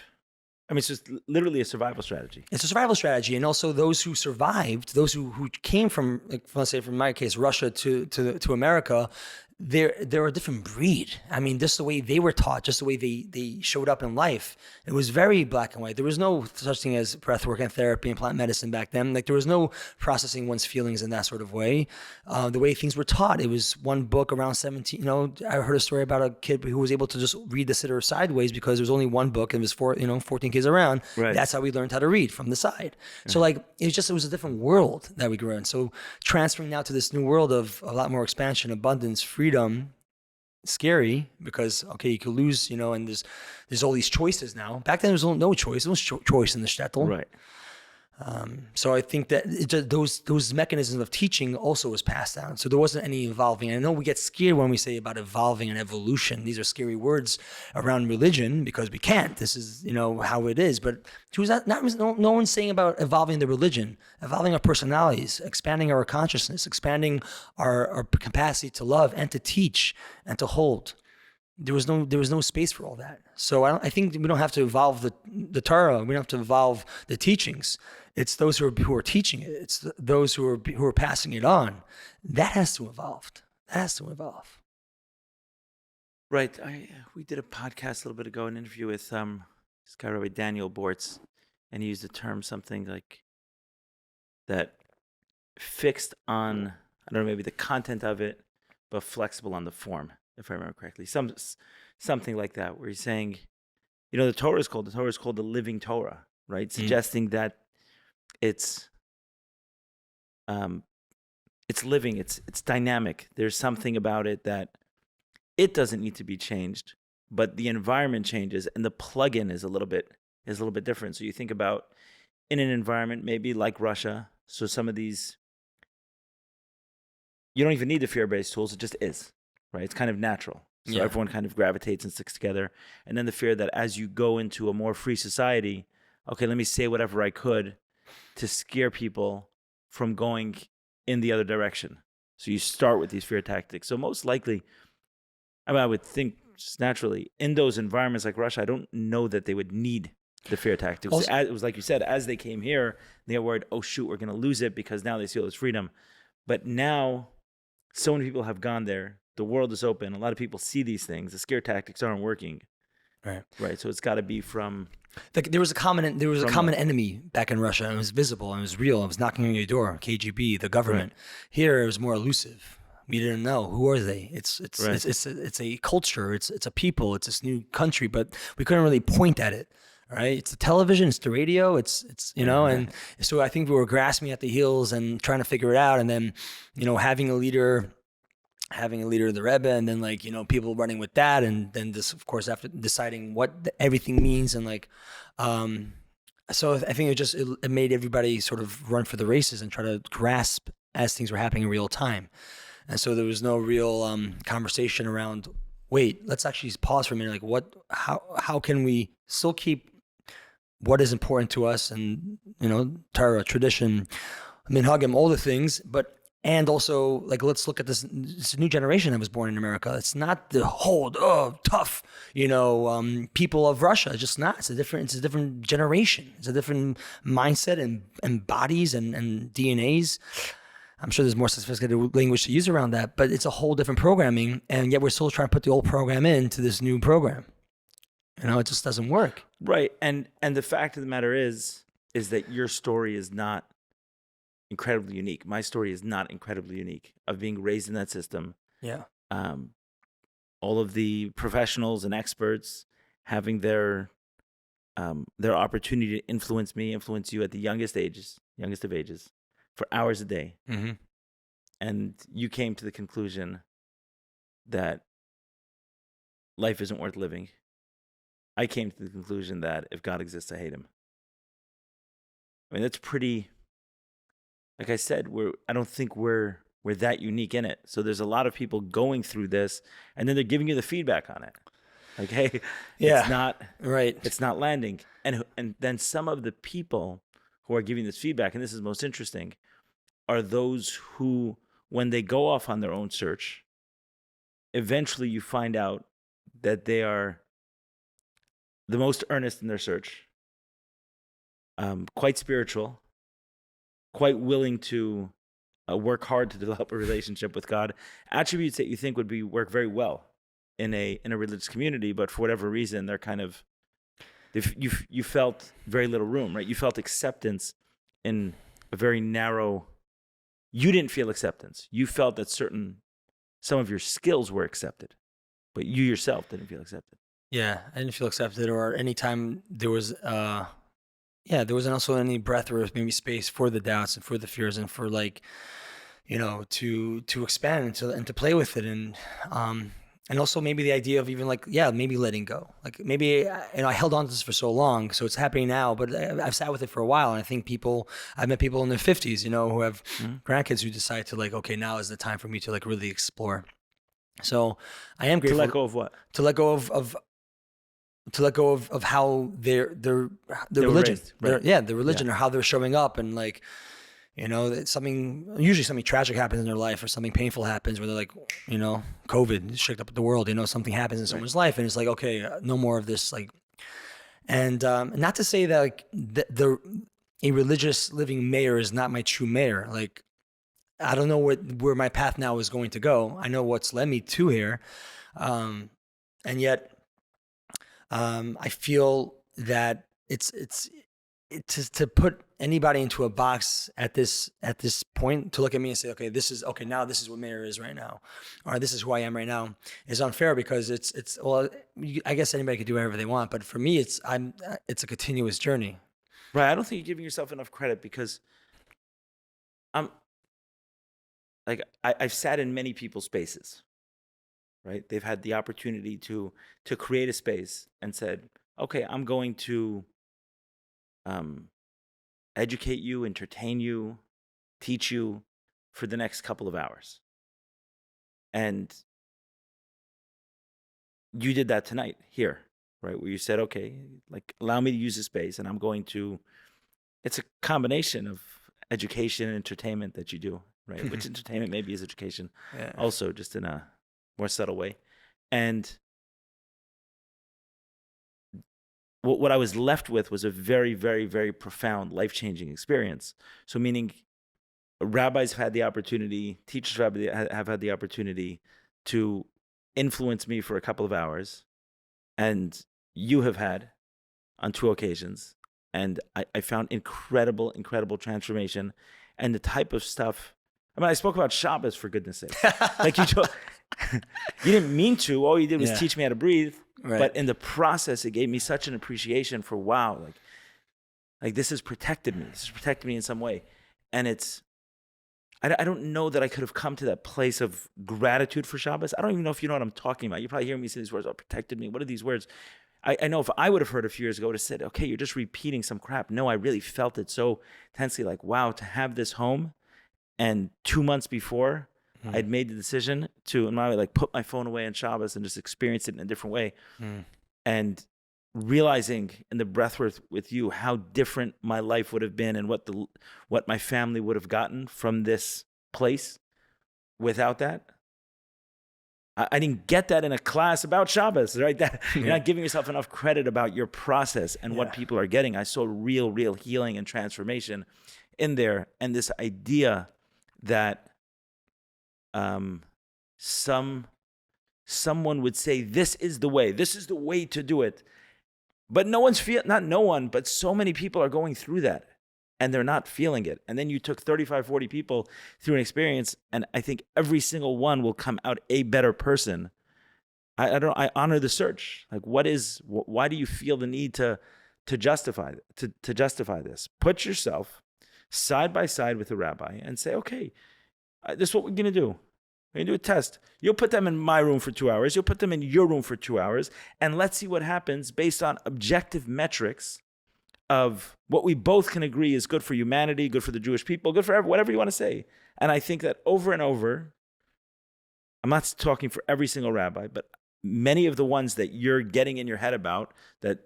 I mean, it's just literally a survival strategy. It's a survival strategy. And also those who survived, those who came from, let's say from my case, Russia to America, they're a different breed. I mean, just the way they were taught, just the way they showed up in life, it was very black and white. There was no such thing as breathwork and therapy and plant medicine back then. Like, there was no processing one's feelings in that sort of way. The way things were taught, it was one book around 17. I heard a story about a kid who was able to just read the siddur sideways because there was only one book and there was 14 kids around. Right. That's how we learned how to read, from the side. Yeah. So it was a different world that we grew in. So transferring now to this new world of a lot more expansion, abundance, freedom, scary because you could lose, and there's all these choices now. Back then there was no choice. There was choice in the shtetl. Right. So I think that those mechanisms of teaching also was passed down. So there wasn't any evolving. And I know we get scared when we say about evolving and evolution. These are scary words around religion because we can't. This is how it is. But no one's saying about evolving the religion, evolving our personalities, expanding our consciousness, expanding our capacity to love and to teach and to hold. There was no space for all that. So I think we don't have to evolve the Torah. We don't have to evolve the teachings. It's those who are teaching it. It's those who are passing it on. That has to evolve. Right. We did a podcast a little bit ago, an interview with this guy, Rabbi Daniel Bortz, and he used the term something like that, fixed on, I don't know, maybe the content of it, but flexible on the form, if I remember correctly. Something like that, where he's saying, the Torah is called the living Torah, right? Suggesting that it's living, it's dynamic. There's something about it that it doesn't need to be changed, but the environment changes, and the plug-in is a little bit different. So you think about in an environment maybe like Russia, so some of these, you don't even need the fear-based tools, it just is, right? It's kind of natural. So everyone kind of gravitates and sticks together. And then the fear that as you go into a more free society, okay, let me say whatever I could to scare people from going in the other direction. So you start with these fear tactics. So most likely, I would think just naturally, in those environments like Russia, I don't know that they would need the fear tactics. Also, it was like you said, as they came here, they got worried, oh shoot, we're going to lose it because now they see all this freedom. But now, so many people have gone there. The world is open. A lot of people see these things. The scare tactics aren't working. Right. So it's got to be from. There was a common enemy back in Russia, and it was visible and it was real. It was knocking on your door. KGB, the government. Right. Here it was more elusive. We didn't know who are they. It's a culture. It's a people. It's this new country, but we couldn't really point at it. right? It's the television, it's the radio, it's and so I think we were grasping at the heels and trying to figure it out, and then, having a leader of the Rebbe, and then people running with that, and then this, of course, after deciding what everything means, and so I think it made everybody sort of run for the races and try to grasp as things were happening in real time. And so there was no real conversation around, wait, let's actually pause for a minute. How can we still keep what is important to us, and, Torah, tradition, minhagim, all the things, and also, let's look at this new generation that was born in America. It's not the tough, people of Russia. It's just not. It's a different generation. It's a different mindset and bodies and DNAs. I'm sure there's more sophisticated language to use around that, but it's a whole different programming, and yet we're still trying to put the old program into this new program. It just doesn't work. Right, and the fact of the matter is that your story is not incredibly unique. My story is not incredibly unique of being raised in that system. Yeah. All of the professionals and experts having their opportunity to influence you at the youngest of ages, for hours a day. Mm-hmm. And you came to the conclusion that life isn't worth living. I came to the conclusion that if God exists, I hate him. I mean, that's pretty, like I said, I don't think we're that unique in it. So there's a lot of people going through this, and then they're giving you the feedback on it. Like, hey, it's not right. It's not landing. And then some of the people who are giving this feedback, and this is most interesting, are those who, when they go off on their own search, eventually you find out that they are the most earnest in their search, quite spiritual, quite willing to work hard to develop a relationship with God, attributes that you think would work very well in a religious community, but for whatever reason, they're kind of, you felt very little room, right? You felt acceptance in a very narrow. You didn't feel acceptance. You felt that some of your skills were accepted, but you yourself didn't feel accepted. Yeah, I didn't feel accepted, or anytime there was, there wasn't also any breath or maybe space for the doubts and for the fears and for to expand and to play with it, and also maybe the idea of even maybe letting go. Maybe, I held on to this for so long, so it's happening now, but I've sat with it for a while. And I think I've met people in their 50s, who have grandkids who decide to okay, now is the time for me to really explore. So I am grateful. To let go of what? To let go of how their religion, raised, right. their religion, or how they're showing up, and usually something tragic happens in their life, or something painful happens where they're COVID shook up the world, something happens in someone's life, and it's okay, no more of this, and not to say that a religious living Meir is not my true Meir. I don't know where my path now is going to go. I know what's led me to here, and yet I feel that it's to put anybody into a box at this point, to look at me and say, now this is what Meir is right now, or this is who I am right now, is unfair, because I guess anybody could do whatever they want, but for me it's a continuous journey. Right. I don't think you're giving yourself enough credit, because I've sat in many people's spaces, right? They've had the opportunity to create a space and said, okay, I'm going to educate you, entertain you, teach you for the next couple of hours. And you did that tonight here, right? Where you said, okay, allow me to use the space, and I'm going to, it's a combination of education and entertainment that you do, right? Which entertainment maybe is education, also, just in a more subtle way. And what I was left with was a very, very, very profound, life-changing experience. So meaning rabbis have had the opportunity, teachers have had the opportunity to influence me for a couple of hours, and you have had on 2 occasions. And I found incredible, incredible transformation, and the type of stuff. I mean, I spoke about Shabbos, for goodness sake. You didn't mean to. All you did was teach me how to breathe. Right. But in the process, it gave me such an appreciation for, wow, like this has protected me. This has protected me in some way. And I don't know that I could have come to that place of gratitude for Shabbos. I don't even know if you know what I'm talking about. You probably hear me say these words, oh, protected me. What are these words? I know if I would have heard a few years ago, I would have said, okay, you're just repeating some crap. No, I really felt it so intensely, like, wow, to have this home. And 2 months before, I'd made the decision to, in my way, like put my phone away on Shabbos and just experience it in a different way. And realizing in the breathwork with you how different my life would have been and what my family would have gotten from this place without that. I didn't get that in a class about Shabbos, right? You're not giving yourself enough credit about your process and what people are getting. I saw real healing and transformation in there. And this idea that someone would say, this is the way to do it. But but so many people are going through that and they're not feeling it. And then you took 35, 40 people through an experience, and I think every single one will come out a better person. I honor the search. Like, why do you feel the need to justify this? Put yourself side by side with a rabbi and say, okay, this is what we're going to do. We're going to do a test. You'll put them in my room for 2 hours. You'll put them in your room for 2 hours. And let's see what happens based on objective metrics of what we both can agree is good for humanity, good for the Jewish people, good for whatever you want to say. And I think that over and over, I'm not talking for every single rabbi, but many of the ones that you're getting in your head about, that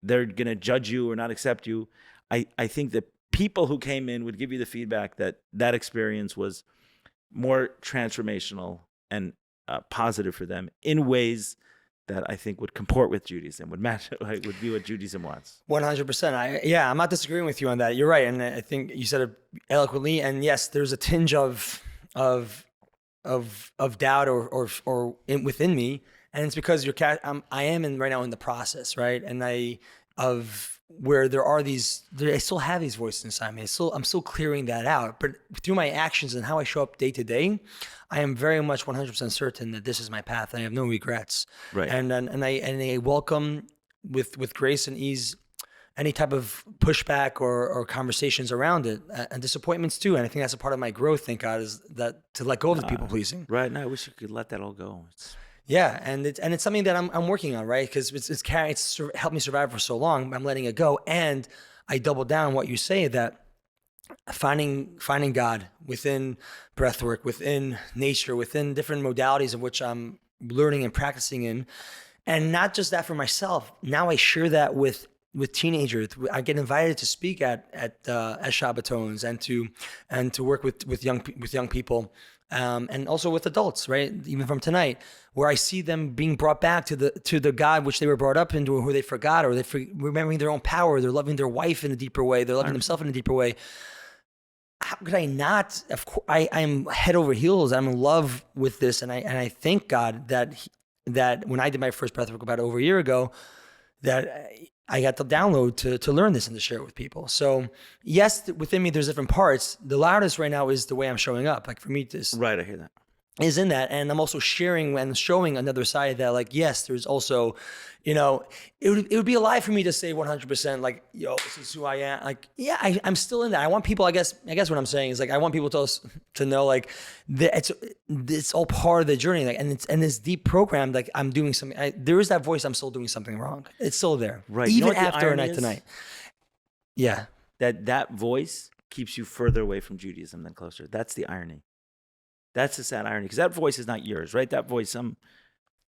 they're going to judge you or not accept you, I think that people who came in would give you the feedback that experience was more transformational and positive for them in ways that I think would comport with Judaism, would match, like, would be what Judaism wants. 100%. I'm not disagreeing with you on that. You're right, and I think you said it eloquently. And yes, there's a tinge of doubt or within me, and it's because I am right now in the process, right? And where there are I still have these voices inside me. I'm still clearing that out. But through my actions and how I show up day to day, I am very much 100% certain that this is my path, and I have no regrets. Right. And I welcome with grace and ease any type of pushback or conversations around it, and disappointments too. And I think that's a part of my growth. Thank God, is that to let go of the people pleasing. Right. No, I wish you could let that all go. Yeah, and it's something that I'm working on, right? Because it's helped me survive for so long. I'm letting it go, and I double down on what you say, that finding God within breathwork, within nature, within different modalities of which I'm learning and practicing in, and not just that for myself. Now I share that with teenagers. I get invited to speak at Shabbatons and to work with young people. And also with adults, right? Even from tonight, where I see them being brought back to the God which they were brought up into, or who they forgot, or remembering their own power. They're loving their wife in a deeper way. They're loving themselves in a deeper way. How could I not? Of course, I am head over heels. I'm in love with this, and I thank God that when I did my first breathwork about over a year ago, that I got the download to learn this and to share it with people. So yes, within me, there's different parts. The loudest right now is the way I'm showing up. Like for me, this right, I hear that. Is in that. And I'm also sharing and showing another side that, like, yes, there's also, it would be a lie for me to say 100% like, yo, this is who I am. Like, yeah, I'm still in that. I want people, I guess what I'm saying is, like, I want people to know, like, that it's all part of the journey. Like, and this deep program, like, I'm doing something. There is that voice. I'm still doing something wrong. It's still there. Right. Even after a night tonight. Yeah. That voice keeps you further away from Judaism than closer. That's the irony. That's the sad irony, because that voice is not yours, right? That voice, some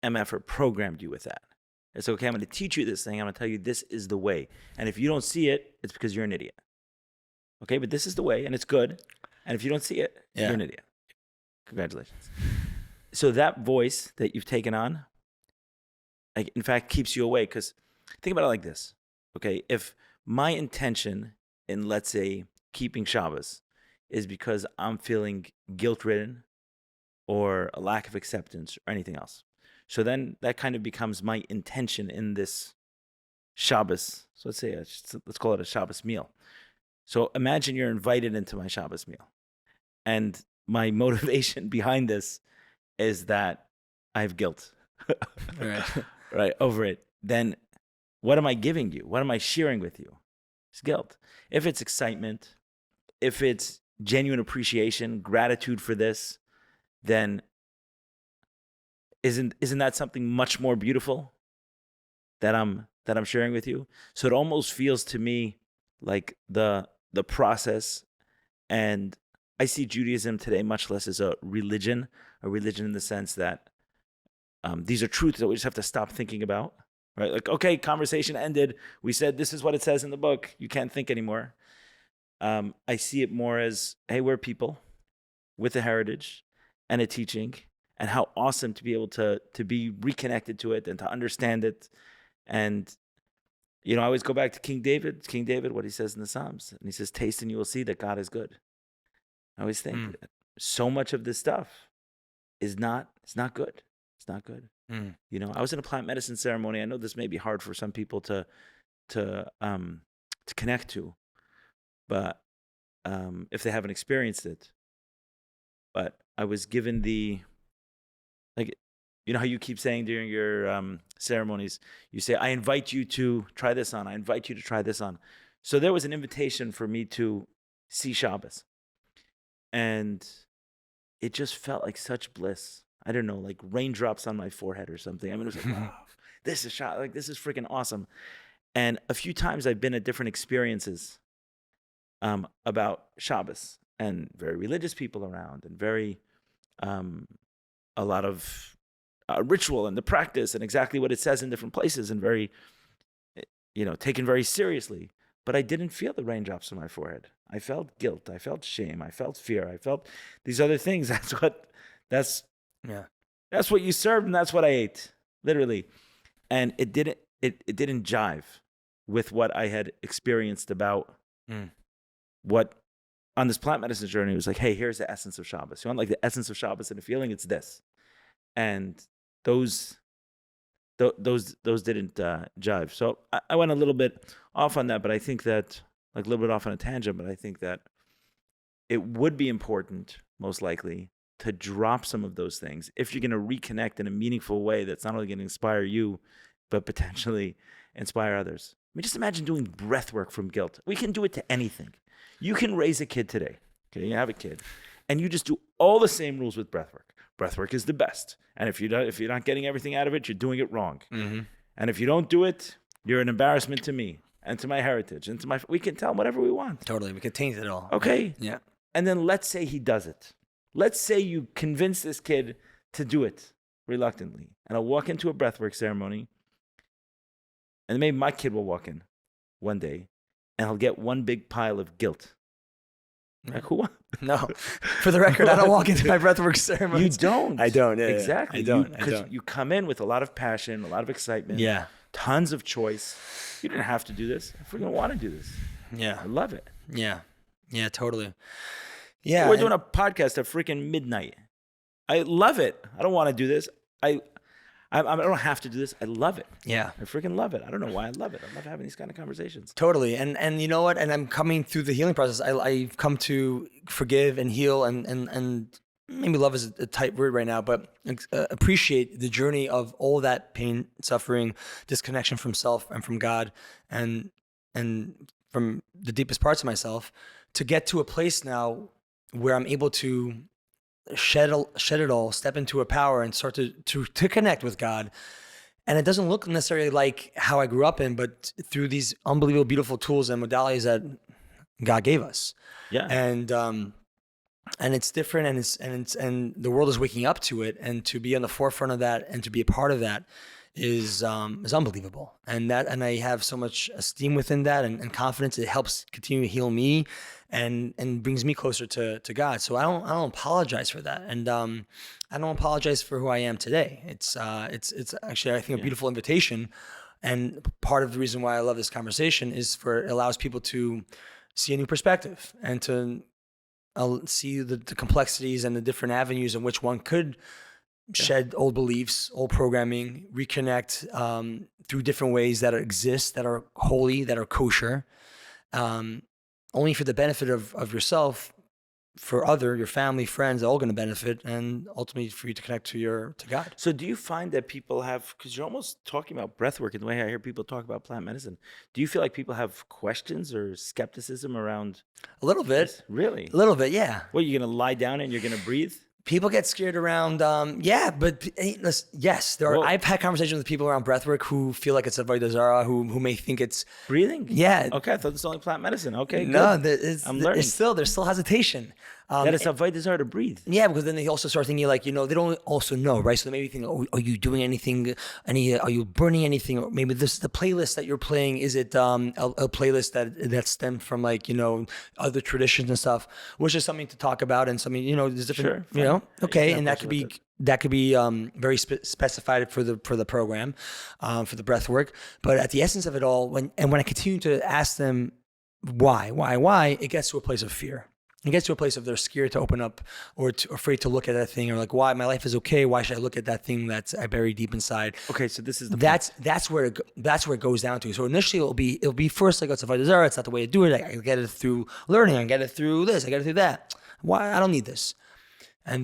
MFer programmed you with that. It's okay, I'm going to teach you this thing. I'm going to tell you this is the way. And if you don't see it, it's because you're an idiot. Okay, but this is the way, and it's good. And if you don't see it, you're an idiot. Congratulations. So that voice that you've taken on, like, in fact, keeps you away. Because think about it like this, okay? If my intention in, let's say, keeping Shabbos is because I'm feeling guilt-ridden, or a lack of acceptance, or anything else. So then that kind of becomes my intention in this Shabbos. So let's call it a Shabbos meal. So imagine you're invited into my Shabbos meal. And my motivation behind this is that I have guilt. Right. right, over it, then what am I giving you? What am I sharing with you? It's guilt. If it's excitement, if it's genuine appreciation, gratitude for this, then isn't that something much more beautiful that I'm sharing with you? So it almost feels to me like the process, and I see Judaism today much less as a religion in the sense that these are truths that we just have to stop thinking about, right? Like, okay, conversation ended. We said this is what it says in the book. You can't think anymore. I see it more as, hey, we're people with a heritage and a teaching, and how awesome to be able to be reconnected to it and to understand it. And, I always go back to King David, what he says in the Psalms. And he says, taste and you will see that God is good. I always think that so much of this stuff it's not good. It's not good. I was in a plant medicine ceremony. I know this may be hard for some people to connect to, but if they haven't experienced it. But I was given how you keep saying during your ceremonies, you say, I invite you to try this on. I invite you to try this on. So there was an invitation for me to see Shabbos. And it just felt like such bliss. I don't know, like raindrops on my forehead or something. I mean, it was like, wow, this is this is freaking awesome. And a few times I've been at different experiences about Shabbos, and very religious people around, and very a lot of ritual and the practice and exactly what it says in different places, and very, taken very seriously. But I didn't feel the raindrops on my forehead. I felt guilt. I felt shame. I felt fear. I felt these other things. That's what you served, and that's what I ate, literally. And it didn't jive with what I had experienced about what on this plant medicine journey. It was like, hey, here's the essence of Shabbos. You want like the essence of Shabbos and a feeling? It's this. And those didn't jive. So I went a little bit off on that, but I think that, like a little bit off on a tangent, but I think that it would be important, most likely, to drop some of those things if you're going to reconnect in a meaningful way that's not only going to inspire you, but potentially inspire others. I mean, just imagine doing breath work from guilt. We can do it to anything. You can raise a kid today. Okay, you have a kid, and you just do all the same rules with breath work. Breath work is the best. And if you're not getting everything out of it, you're doing it wrong. Mm-hmm. And if you don't do it, you're an embarrassment to me and to my heritage and to we can tell him whatever we want. Totally. We can taint it all. Okay. Yeah. And then let's say he does it. Let's say you convince this kid to do it reluctantly. And I'll walk into a breathwork ceremony, and maybe my kid will walk in one day, and he'll get one big pile of guilt. Like, who? No. For the record, I don't walk into my breathwork ceremony. You don't. I don't. Yeah, exactly. I don't. Because you come in with a lot of passion, a lot of excitement. Yeah. Tons of choice. You didn't have to do this. If we're going to want to do this. Yeah. I love it. Yeah. Yeah, totally. Yeah. We're doing a podcast at freaking midnight. I love it. I don't want to do this. I don't have to do this. I love it. Yeah. I freaking love it. I don't know why I love it. I love having these kind of conversations. Totally. And you know what? And I'm coming through the healing process. I've come to forgive and heal and maybe love is a tight word right now, but appreciate the journey of all that pain, suffering, disconnection from self and from God and from the deepest parts of myself to get to a place now where I'm able to shed it all, step into a power and start to connect with God. And it doesn't look necessarily like how I grew up in, but through these unbelievable, beautiful tools and modalities that God gave us. Yeah. And it's different and the world is waking up to it, and to be on the forefront of that and to be a part of that is unbelievable. And I have so much esteem within that and confidence. It helps continue to heal me and brings me closer to God. So I don't apologize for that. And I don't apologize for who I am today. It's actually, I think, a beautiful invitation. And part of the reason why I love this conversation is it allows people to see a new perspective and to see the complexities and the different avenues in which one could shed old beliefs, old programming, reconnect through different ways that exist, that are holy, that are kosher, only for the benefit of yourself, for your family, friends, they're all going to benefit, and ultimately for you to connect to God. So do you find that people have, because you're almost talking about breath work in the way I hear people talk about plant medicine, do you feel like people have questions or skepticism around? A little bit. This? Really? A little bit, yeah. What, you're going to lie down and you're going to breathe? People get scared around, but yes, I've had conversations with people around breathwork who feel like it's avodah zarah, who may think it's breathing. Yeah. Okay, I thought it's only plant medicine. Okay, no, good. I'm learning. There's still hesitation. That it's avodah zarah to breathe. Yeah, because then they also start thinking like, they don't also know, right? So they maybe think, oh, are you doing anything? Are you burning anything? Or maybe the playlist that you're playing, is it a playlist that stemmed from like, other traditions and stuff, which is something to talk about, and something, there's different, okay, and that could be very specified for the program, for the breath work. But at the essence of it all, when I continue to ask them why, it gets to a place of fear. It gets to a place of they're scared to open up or afraid to look at that thing, or like, why my life is okay? Why should I look at that thing that's I buried deep inside? Okay, so this is that's where it goes down to. So initially it'll be first like, it's avodah zarah. It's not the way to do it. I get it through learning. I get it through this. I get it through that. Why? I don't need this. And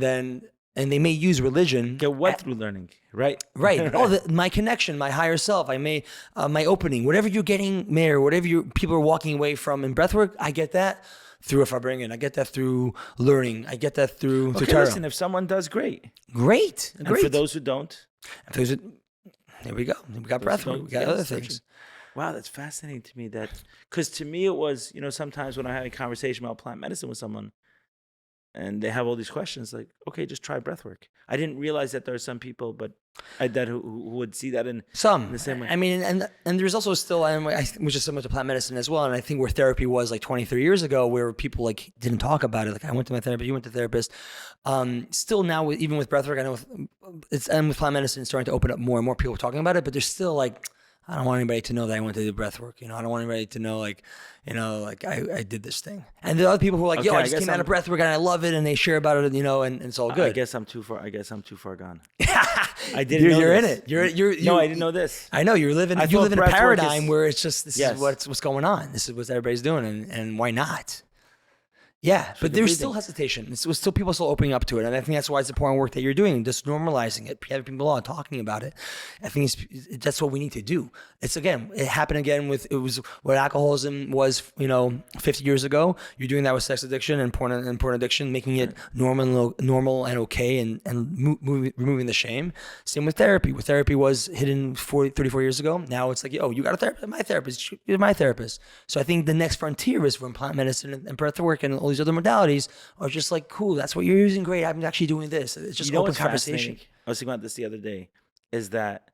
they may use religion. Get what through learning, right? Right. My connection, my higher self. I may my opening, whatever you're getting, Meir, whatever people are walking away from in breathwork. I get that through Farbringen. I get that through learning. I get that through Torah. Listen, if someone does, great. And for those who don't, there we go. We got breathwork. We got other things. Wow, that's fascinating to me. Because to me it was, sometimes when I had a conversation about plant medicine with someone, and they have all these questions, like, okay, just try breathwork. I didn't realize that there are some people, who would see that in the same way. I mean, and there's also still, which is similar to plant medicine as well. And I think where therapy was like 23 years ago, where people like didn't talk about it. Like, I went to my therapist, you went to therapist. Still now, even with breathwork, I know with plant medicine, it's starting to open up more and more people talking about it. But there's still like, I don't want anybody to know that I went to do breath work. I don't want anybody to know like I did this thing. And there are other people who are like, I just came out of breath work and I love it, and they share about it, and it's all good. I guess I'm too far gone. I didn't know you're this. in it. No, I didn't know this. I know you live in a paradigm where it's just, this is what's going on. This is what everybody's doing, and why not? Yeah, but there's still hesitation. It's still people still opening up to it, and I think that's why it's important work that you're doing, just normalizing it, having people on talking about it. I think that's what we need to do. It happened again with what alcoholism was, 50 years ago. You're doing that with sex addiction and porn addiction, making it normal and okay, and removing the shame. Same with therapy. What therapy was hidden 34 years ago, now it's like, you got a therapist, my therapist, you're my therapist. So I think the next frontier is when plant medicine and breath work and all these other modalities are just like, cool, that's what you're using, great, I'm actually doing this. It's just open conversation. I was thinking about this the other day, is that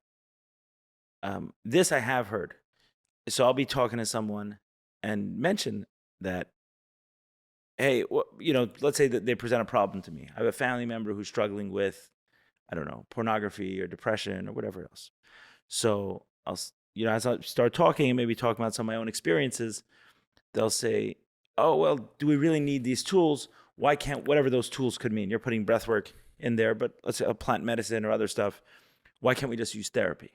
this I have heard. So I'll be talking to someone and mention that, hey, let's say that they present a problem to me. I have a family member who's struggling with, I don't know, pornography or depression or whatever else. So as I start talking and maybe talking about some of my own experiences, they'll say, oh, well, do we really need these tools? Why can't, whatever those tools could mean, you're putting breath work in there, but let's say plant medicine or other stuff, why can't we just use therapy?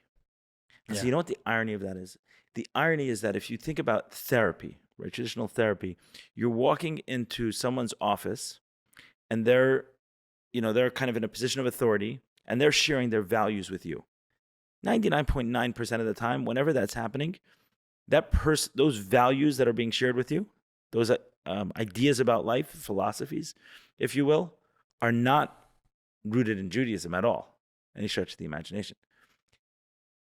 So you know what the irony of that is? The irony is that if you think about therapy, right, traditional therapy, you're walking into someone's office and they're kind of in a position of authority and they're sharing their values with you. 99.9% of the time, whenever that's happening, those values that are being shared with you, those ideas about life, philosophies, if you will, are not rooted in Judaism at all, any stretch of the imagination.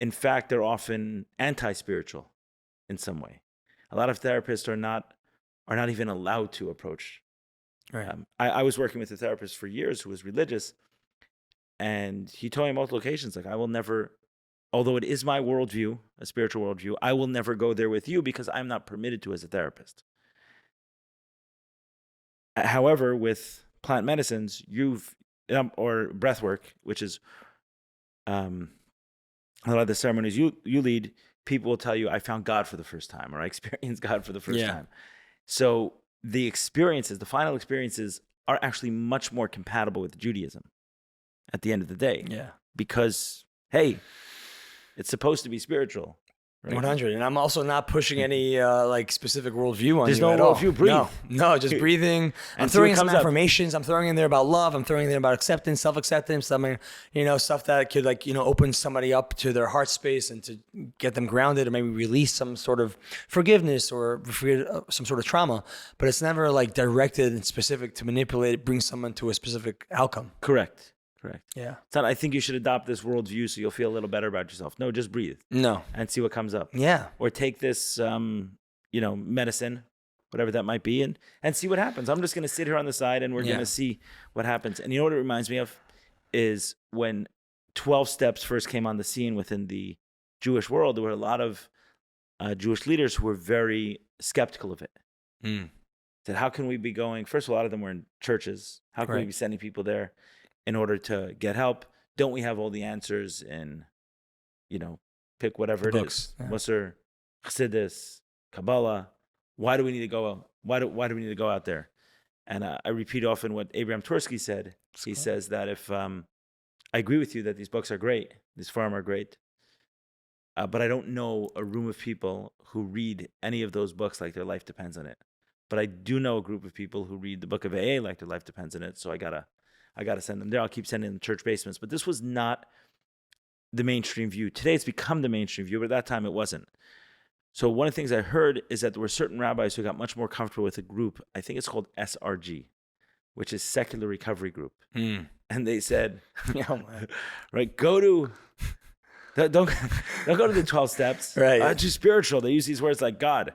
In fact, they're often anti-spiritual in some way. A lot of therapists are not even allowed to approach. Right. I was working with a therapist for years who was religious, and he told me on multiple occasions, like, I will never, although it is my worldview, a spiritual worldview, I will never go there with you because I'm not permitted to as a therapist. However, with plant medicines, or breath work, which is a lot of the ceremonies you lead, people will tell you, I found God for the first time, or I experienced God for the first time. So the final experiences are actually much more compatible with Judaism at the end of the day. Yeah. Because, hey, it's supposed to be spiritual. Right? 100. And I'm also not pushing any like specific worldview on There's you no at all. worldview. Breathe. No, just breathing. I'm And see throwing what in some comes up. affirmations. I'm throwing in there about love. I'm throwing in there about acceptance, self-acceptance. Something, stuff that could open somebody up to their heart space and to get them grounded, or maybe release some sort of forgiveness or some sort of trauma. But it's never like directed and specific to manipulate, bring someone to a specific outcome. Correct. Yeah. It's not, I think you should adopt this worldview so you'll feel a little better about yourself. No, just breathe. No. And see what comes up. Yeah. Or take this, medicine, whatever that might be, and see what happens. I'm just going to sit here on the side and we're going to see what happens. And you know what it reminds me of is when 12 steps first came on the scene within the Jewish world, there were a lot of Jewish leaders who were very skeptical of it. Said, how can we be going? First, a lot of them were in churches. How can we be sending people there in order to get help? Don't we have all the answers in, pick whatever it is. Musar, Chassidus, Kabbalah. Why do we need to go? Why do we need to go out there? And I repeat often what Abraham Tversky said. He says that if I agree with you that these books are great, these Farm are great, but I don't know a room of people who read any of those books like their life depends on it. But I do know a group of people who read the book of AA like their life depends on it. So I gotta send them there. I'll keep sending them to church basements. But this was not the mainstream view. Today it's become the mainstream view, but at that time it wasn't. So one of the things I heard is that there were certain rabbis who got much more comfortable with a group. I think it's called SRG, which is Secular Recovery Group. And they said, right, don't go to the 12 steps. Right. Too spiritual. They use these words like God.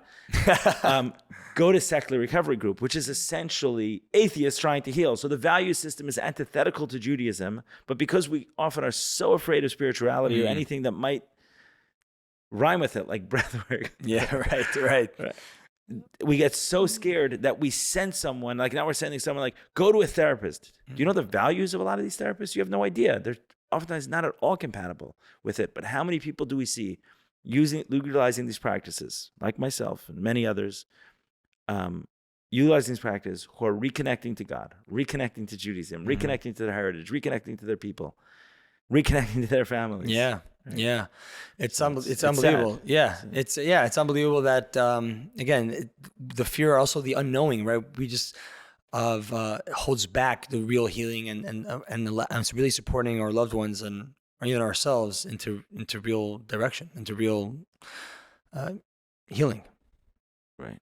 Go to Secular Recovery Group, which is essentially atheists trying to heal. So the value system is antithetical to Judaism, but because we often are so afraid of spirituality or anything that might rhyme with it, like breathwork. Yeah, right. We get so scared that we send someone, like now we're sending someone like, go to a therapist. Do you know the values of a lot of these therapists? You have no idea. They're oftentimes not at all compatible with it. But how many people do we see utilizing these practices, like myself and many others, utilizing these practices who are reconnecting to God, reconnecting to Judaism, reconnecting to their heritage, reconnecting to their people, reconnecting to their families. Yeah. Right? Yeah. It's unbelievable. Sad. It's unbelievable that, again, the fear, also the unknowing, right? We just holds back the real healing and really supporting our loved ones and even ourselves into real direction, into real healing. Right.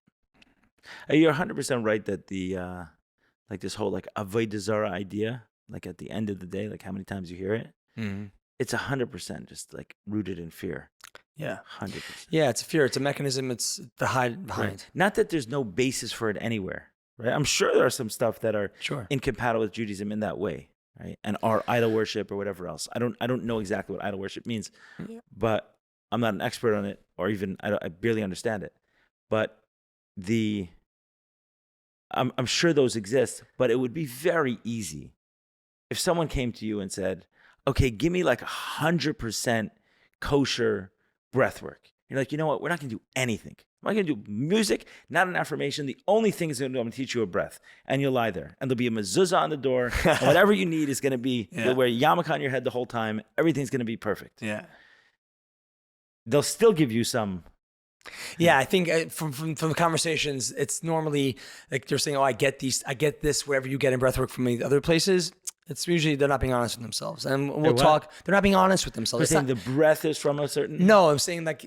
You're 100% right that the like this whole like avodah zarah idea, like at the end of the day, like how many times you hear it, it's 100% just like rooted in fear. Yeah, 100%. Yeah, it's a fear. It's a mechanism. It's the hide behind. Right. Not that there's no basis for it anywhere. Right. I'm sure there are some stuff that are incompatible with Judaism in that way. Right. And our idol worship or whatever else. I don't know exactly what idol worship means, but I'm not an expert on it, or even I barely understand it. But I'm sure those exist, but it would be very easy if someone came to you and said, okay, give me like 100% kosher breath work. You're like, you know what? We're not going to do anything. I'm not going to do music, not an affirmation. The only thing is going to do, I'm going to teach you a breath. And you'll lie there. And there'll be a mezuzah on the door. And whatever you need is going to be, you'll wear a yarmulke on your head the whole time. Everything's going to be perfect. Yeah. They'll still give you some. Yeah, I think from the conversations, it's normally like they're saying, oh, I get this, wherever you get in breathwork from the other places. It's usually they're not being honest with themselves. And we'll talk. They're not being honest with themselves. You're saying the breath is from a certain... No, I'm saying like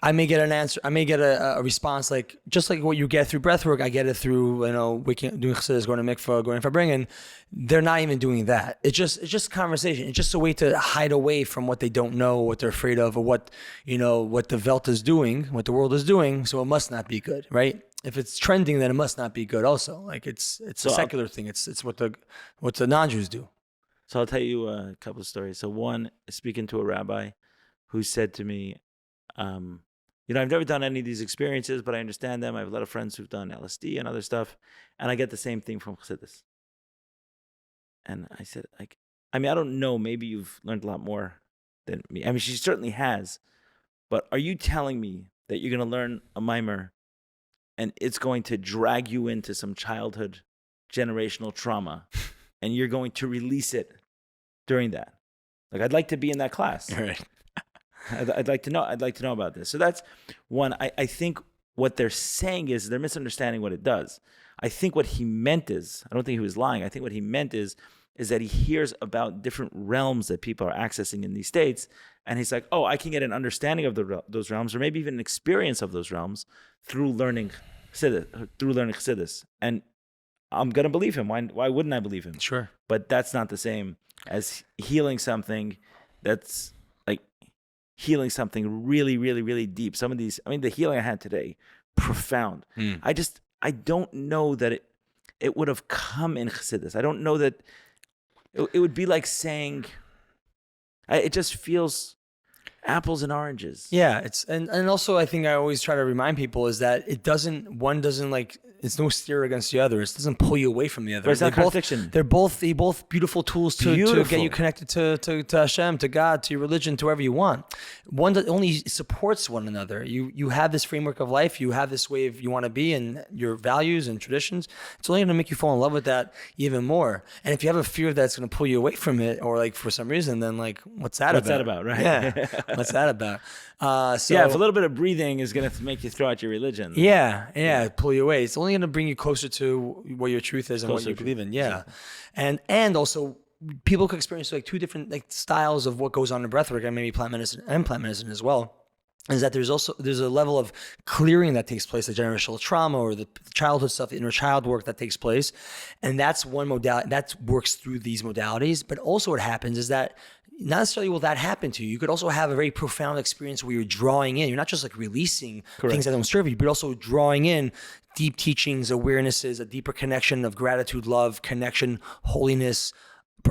I may get an answer. I may get a response like just like what you get through breathwork. I get it through doing chassidus, going to mikvah, going for bringing. They're not even doing that. It's just conversation. It's just a way to hide away from what they don't know, what they're afraid of, or what the Welt is doing, what the world is doing. So it must not be good, right? If it's trending, then it must not be good. Also, like it's a secular thing. It's what the non-Jews do. So I'll tell you a couple of stories. So one, speaking to a rabbi who said to me, I've never done any of these experiences, but I understand them. I have a lot of friends who've done LSD and other stuff, and I get the same thing from chassidus. And I said, I don't know. Maybe you've learned a lot more than me. I mean, she certainly has. But are you telling me that you're going to learn a mimer and it's going to drag you into some childhood generational trauma and you're going to release it during that? Like, I'd like to be in that class. Right. I'd like to know. I'd like to know about this. So that's one. I think what they're saying is they're misunderstanding what it does. I think what he meant is, I don't think he was lying. I think what he meant is that he hears about different realms that people are accessing in these states. And he's like, oh, I can get an understanding of those realms, or maybe even an experience of those realms through learning Chassidus. And I'm going to believe him. Why wouldn't I believe him? Sure. But that's not the same as healing something that's like healing something really, really, really deep. Some of these, the healing I had today, profound. I don't know that it would have come in Chassidus. I don't know that it would be like saying, it just feels apples and oranges. Yeah, and also I think I always try to remind people is that one doesn't like, it's no steer against the other. It doesn't pull you away from the other. But it's not contradiction. They're both beautiful tools to get you connected to Hashem, to God, to your religion, to wherever you want. One that only supports one another. You have this framework of life. You have this way of you want to be and your values and traditions. It's only going to make you fall in love with that even more. And if you have a fear that's going to pull you away from it, or like for some reason, then like what's that about? Right? Yeah. What's that about? So if a little bit of breathing is going to make you throw out your religion. Yeah, pull you away. It's only going to bring you closer to what your truth is and what you believe in. Yeah. And also people could experience like two different like styles of what goes on in breathwork, and maybe plant medicine as well. Is that there's a level of clearing that takes place, the generational trauma or the childhood stuff, the inner child work that takes place. And that's one modality that works through these modalities. But also what happens is that not necessarily will that happen to you. You could also have a very profound experience where you're drawing in. You're not just like releasing things that don't serve you, but also drawing in deep teachings, awarenesses, a deeper connection of gratitude, love, connection, holiness,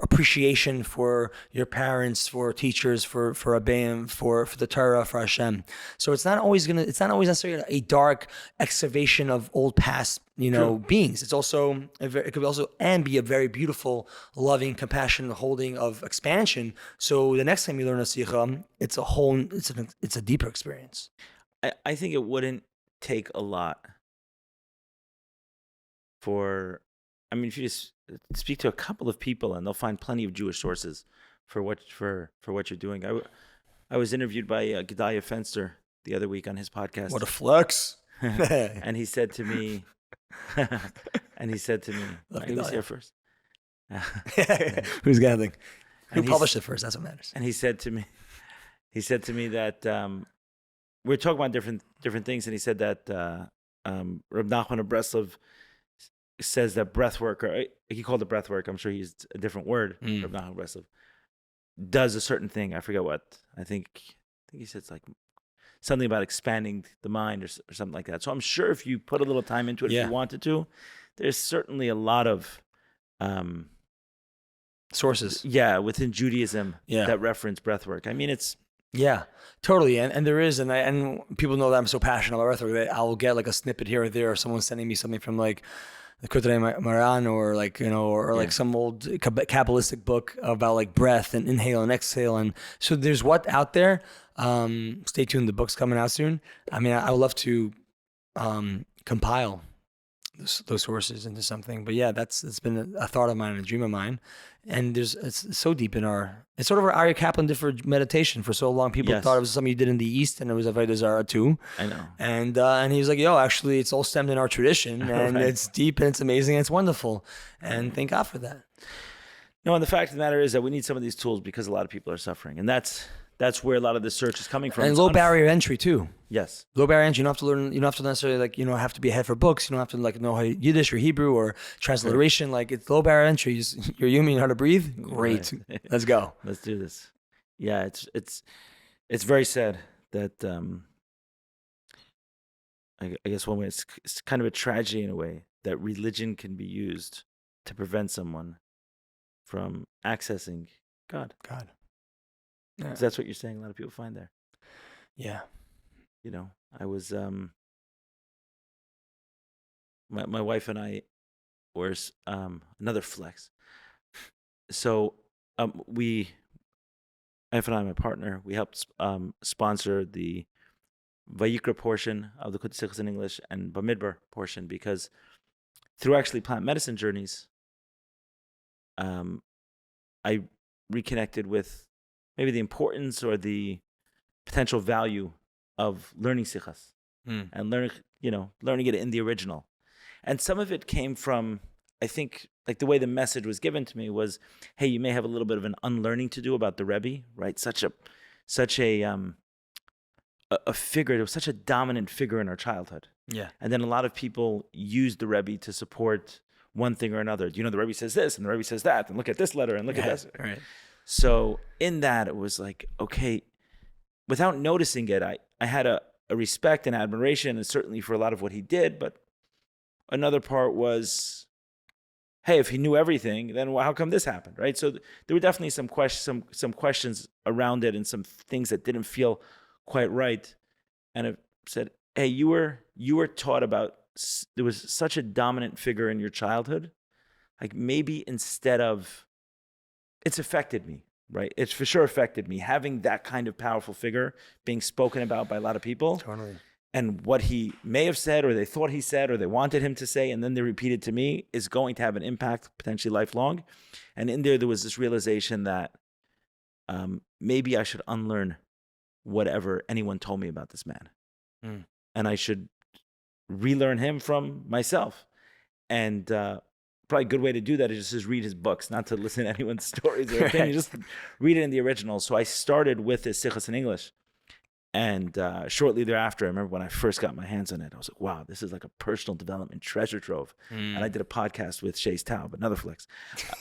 appreciation for your parents, for teachers, for Abayim, for the Torah, for Hashem. So it's not always necessarily a dark excavation of old past, beings. It's also it could also be a very beautiful, loving, compassionate holding of expansion. So the next time you learn a sikha, it's a deeper experience. I think it wouldn't take a lot if you just speak to a couple of people, and they'll find plenty of Jewish sources for what you're doing. I was interviewed by Gedalia Fenster the other week on his podcast. What a flex! And he said to me, he was here first. Who's gathering? Who published it first? That's what matters. And he said to me that we're talking about different things, and he said that Reb Nachman of Breslov says that breathwork, or he called it breathwork, I'm sure he used a different word, Reb Nachman of Breslov, does a certain thing. I forget what. I think he said it's like something about expanding the mind or something like that. So I'm sure if you put a little time into it, if you wanted to, there's certainly a lot of sources. Yeah, within Judaism that reference breathwork. it's... Yeah, totally. And there is, and people know that I'm so passionate about breathwork that I'll get like a snippet here or there, or someone sending me something from like the Kutrei Maran, or like, like some old Kabbalistic book about like breath and inhale and exhale. And so there's what out there. Stay tuned. The book's coming out soon. I would love to compile those sources into something. But yeah, it's been a thought of mine and a dream of mine. And it's so deep in it's sort of our Arya Kaplan did for meditation for so long. People thought it was something you did in the East, and it was Avodah Zarah too. I know. And he was like, actually, it's all stemmed in our tradition, and it's deep, and it's amazing, and it's wonderful. And thank God for that. No, and the fact of the matter is that we need some of these tools because a lot of people are suffering. And that's where a lot of this search is coming from. And low barrier entry too. Yes. Low barrier entry. You don't have to learn. You don't have to necessarily have to be ahead for books. You don't have to know Yiddish or Hebrew or transliteration. Right. Like it's low barrier entry. You're human. You know how to breathe. Great. Right. Let's go. Let's do this. Yeah. It's very sad that I guess one way it's kind of a tragedy in a way that religion can be used to prevent someone from accessing God. Yeah. That's what you're saying. A lot of people find there. Yeah. I was my wife and I were another flex. So my wife and I, my partner, we helped sponsor the Vayikra portion of the Kutei Sichos in English and Bamidbar portion, because through actually plant medicine journeys, I reconnected with maybe the importance or the potential value of learning sichas and learning it in the original. And some of it came from, I think, like the way the message was given to me was, hey, you may have a little bit of an unlearning to do about the Rebbe, right? Such a figure, it was such a dominant figure in our childhood. Yeah. And then a lot of people used the Rebbe to support one thing or another. The Rebbe says this and the Rebbe says that, and look at this letter and look at this. Right. So in that, it was like, okay, without noticing it, I had a respect and admiration, and certainly for a lot of what he did. But another part was, hey, if he knew everything, then how come this happened, right? So there were definitely some questions around it, and some things that didn't feel quite right. And it said, hey, you were taught about, there was such a dominant figure in your childhood, like maybe instead of, it's affected me, right? It's for sure affected me, having that kind of powerful figure being spoken about by a lot of people. Totally. And what he may have said, or they thought he said, or they wanted him to say, and then they repeated to me, is going to have an impact potentially lifelong. And in there was this realization that maybe I should unlearn whatever anyone told me about this man. And I should relearn him from myself. And probably a good way to do that is just read his books, not to listen to anyone's stories or opinions, just read it in the original. So I started with his sichos in English. And shortly thereafter, I remember when I first got my hands on it, I was like, wow, this is like a personal development treasure trove. And I did a podcast with Shays Taub, another flex.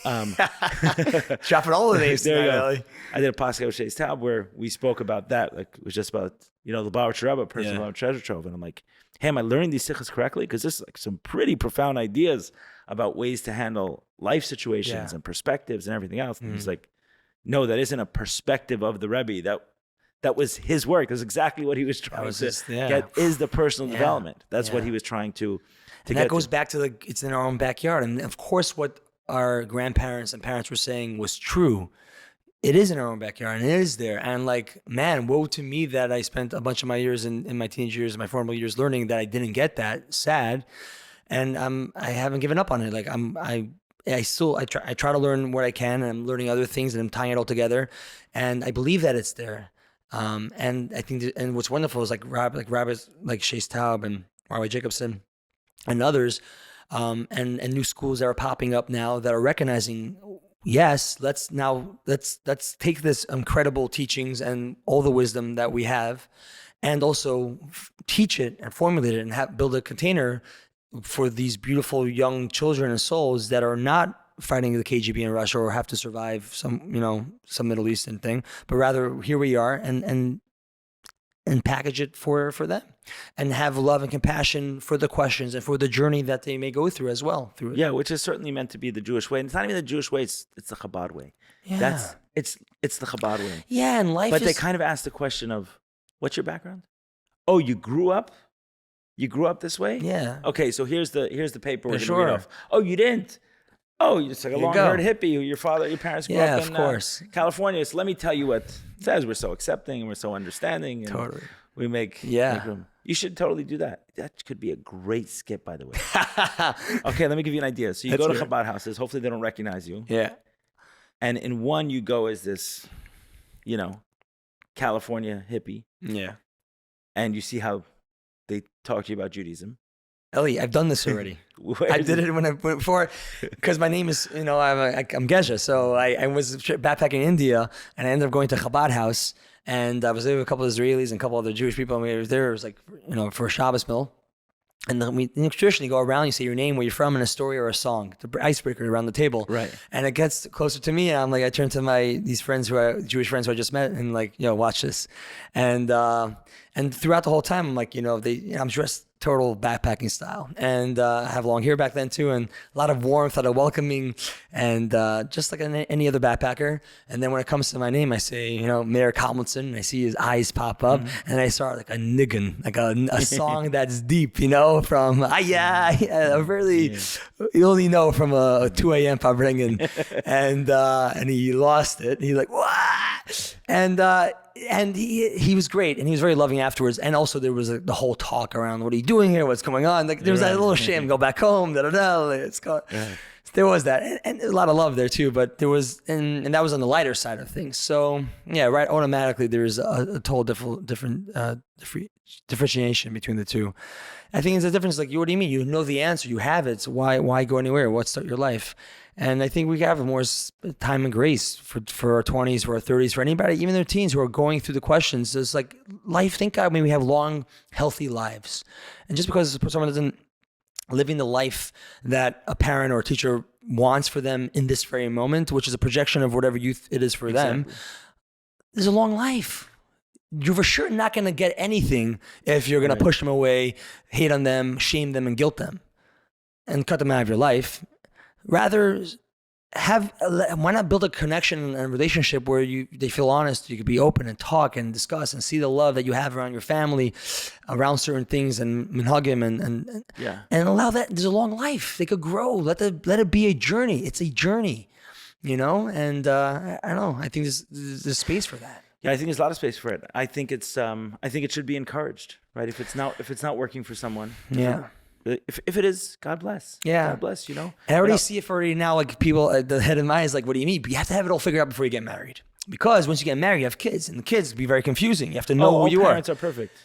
Dropping all the names there you tonight, go. Ellie. I did a podcast with Shays Taub where we spoke about that. Like, it was just about, the Lubavitcher Rebbe, personal development treasure trove. And I'm like, hey, am I learning these sichos correctly? Because this is like some pretty profound ideas about ways to handle life situations and perspectives and everything else. And he's like, no, that isn't a perspective of the Rebbe. That was his work. That's exactly what he was trying to get, is the personal development. That's what he was trying to and that goes back to it's in our own backyard. And of course, what our grandparents and parents were saying was true. It is in our own backyard, and it is there. And like, man, woe to me that I spent a bunch of my years in my teenage years, my formative years, learning that I didn't get that. Sad. And I haven't given up on it. Like I try to learn what I can, and I'm learning other things, and I'm tying it all together. And I believe that it's there. And I think, and what's wonderful is like rabbis like Shays Taub and Rabbi Jacobson and others, and new schools that are popping up now that are recognizing, yes, let's take this incredible teachings and all the wisdom that we have, and also teach it and formulate it and build a container for these beautiful young children and souls that are not fighting the KGB in Russia or have to survive some Middle Eastern thing, but rather here we are and package it for them, and have love and compassion for the questions and for the journey that they may go through as well. Yeah, which is certainly meant to be the Jewish way. And it's not even the Jewish way, it's the Chabad way. Yeah. It's the Chabad way. Yeah, and life But they kind of ask the question of, what's your background? Oh, you grew up this way? Yeah. Okay, so here's the paper we're going to sure. read off. Oh, you didn't? Oh, it's like a long-haired hippie who your parents grew up in California. So let me tell you what it says. We're so accepting and we're so understanding. And totally. We make room. You should totally do that. That could be a great skit, by the way. Okay, let me give you an idea. So you go to Chabad houses. Hopefully they don't recognize you. Yeah. And in one, you go as this, California hippie. Yeah. And you see how they talk to you about Judaism. Ellie, I've done this already. I did it when I went before, because my name is, I'm Geshe. So I was backpacking in India, and I ended up going to Chabad house, and I was there with a couple of Israelis and a couple other Jewish people. And we were there. It was like, for a Shabbos meal. And then we traditionally go around, you say your name, where you're from, and a story or a song, the icebreaker around the table. Right. And it gets closer to me, and I'm like, I turn to these friends Jewish friends who I just met, and like, watch this. And throughout the whole time, I'm like, I'm dressed total backpacking style, and I have long hair back then too, and a lot of warmth, a lot of welcoming, and just like any other backpacker. And then when it comes to my name, I say, Meir Kamlinson, and I see his eyes pop up, and I start like a niggun, like a song that's deep, from really, you only know from a 2 a.m. Fabringen, and he lost it. He's like, what? And he was great, and he was very loving afterwards. And also there was the whole talk around, what are you doing here? What's going on? Like there was that little shame, go back home, It's there was that, and a lot of love there too. But there was, and that was on the lighter side of things. So yeah, right. Automatically, there's a total different differentiation between the two. I think it's a difference. Like, what do you mean? You know the answer. You have it. So why go anywhere? What start your life? And I think we have more time and grace for our 20s, for our 30s, for anybody, even their teens who are going through the questions. It's like life. Thank God, we have long, healthy lives. And just because someone doesn't living the life that a parent or a teacher wants for them in this very moment, which is a projection of whatever youth it is for them, there's a long life. You're for sure not going to get anything if you're going to push them away, hate on them, shame them, and guilt them, and cut them out of your life. Rather, why not build a connection and a relationship where they feel honest, you could be open and talk and discuss and see the love that you have around your family, around certain things, and hug him and allow that. There's a long life. They could grow. Let it be a journey. It's a journey, And I don't know. I think there's space for that. Yeah, I think there's a lot of space for it. I think it's I think it should be encouraged, right? If it's not working for someone, If it is, God bless. Yeah. God bless, And I already see it already now, like people at the head of mind is like, what do you mean? But you have to have it all figured out before you get married. Because once you get married, you have kids, and the kids be very confusing. You have to know who you are. Parents are perfect.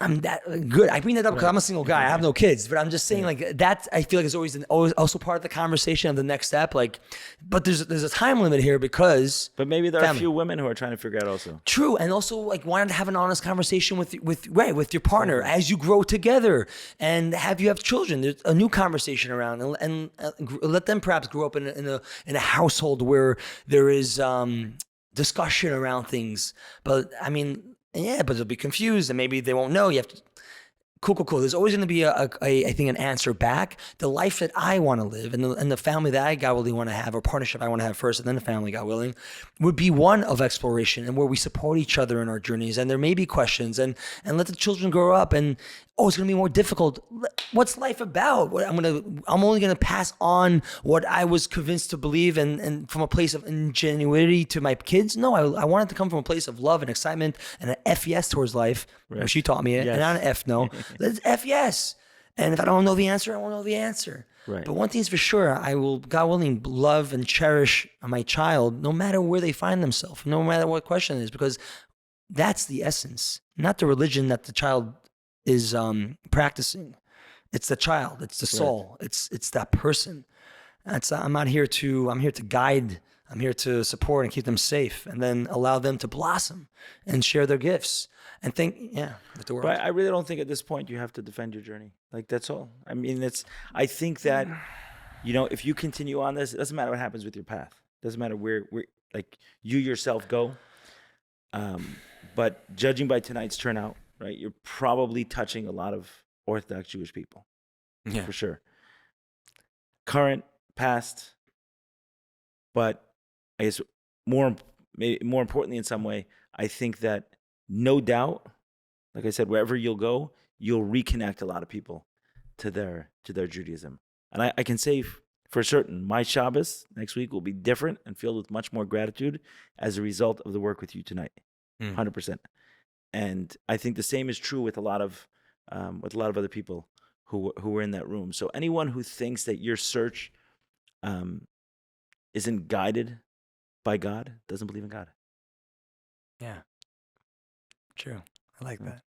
I'm that good. I bring that up because I'm a single guy. I have no kids, but I'm just saying like that. I feel like it's always also part of the conversation of the next step. Like, but there's a time limit here because. But maybe there are a few women who are trying to figure out also. True, and also like wanting to have an honest conversation with your partner as you grow together and have children. There's a new conversation around and let them perhaps grow up in a household where there is discussion around things. But I mean. Yeah, but they'll be confused and maybe they won't know. You have to, cool. There's always going to be I think an answer back. The life that I want to live and the family that I, God willing, want to have, or partnership I want to have first and then the family, God willing, would be one of exploration and where we support each other in our journeys. And there may be questions and let the children grow up and, it's going to be more difficult. What's life about? I'm only going to pass on what I was convinced to believe and from a place of ingenuity to my kids. No, I want it to come from a place of love and excitement and an F yes towards life, which she taught me, and not an F no. Let's F yes. And if I don't know the answer, I won't know the answer. Right. But one thing is for sure, I will, God willing, love and cherish my child no matter where they find themselves, no matter what question it is, because that's the essence, not the religion that the child is practicing. It's the child. It's the soul. Right. It's that person. I'm here to guide. I'm here to support and keep them safe, and then allow them to blossom and share their gifts and with the world. But I really don't think at this point you have to defend your journey. Like that's all. I mean, I think that if you continue on this, it doesn't matter what happens with your path. It doesn't matter where like you yourself go. But judging by tonight's turnout. Right, you're probably touching a lot of Orthodox Jewish people, for sure. Current, past, but I guess more importantly in some way, I think that no doubt, like I said, wherever you'll go, you'll reconnect a lot of people to their Judaism. And I can say for certain, my Shabbos next week will be different and filled with much more gratitude as a result of the work with you tonight, 100%. And I think the same is true with a lot of other people who were in that room. So anyone who thinks that your search isn't guided by God doesn't believe in God. Yeah, true. I like that.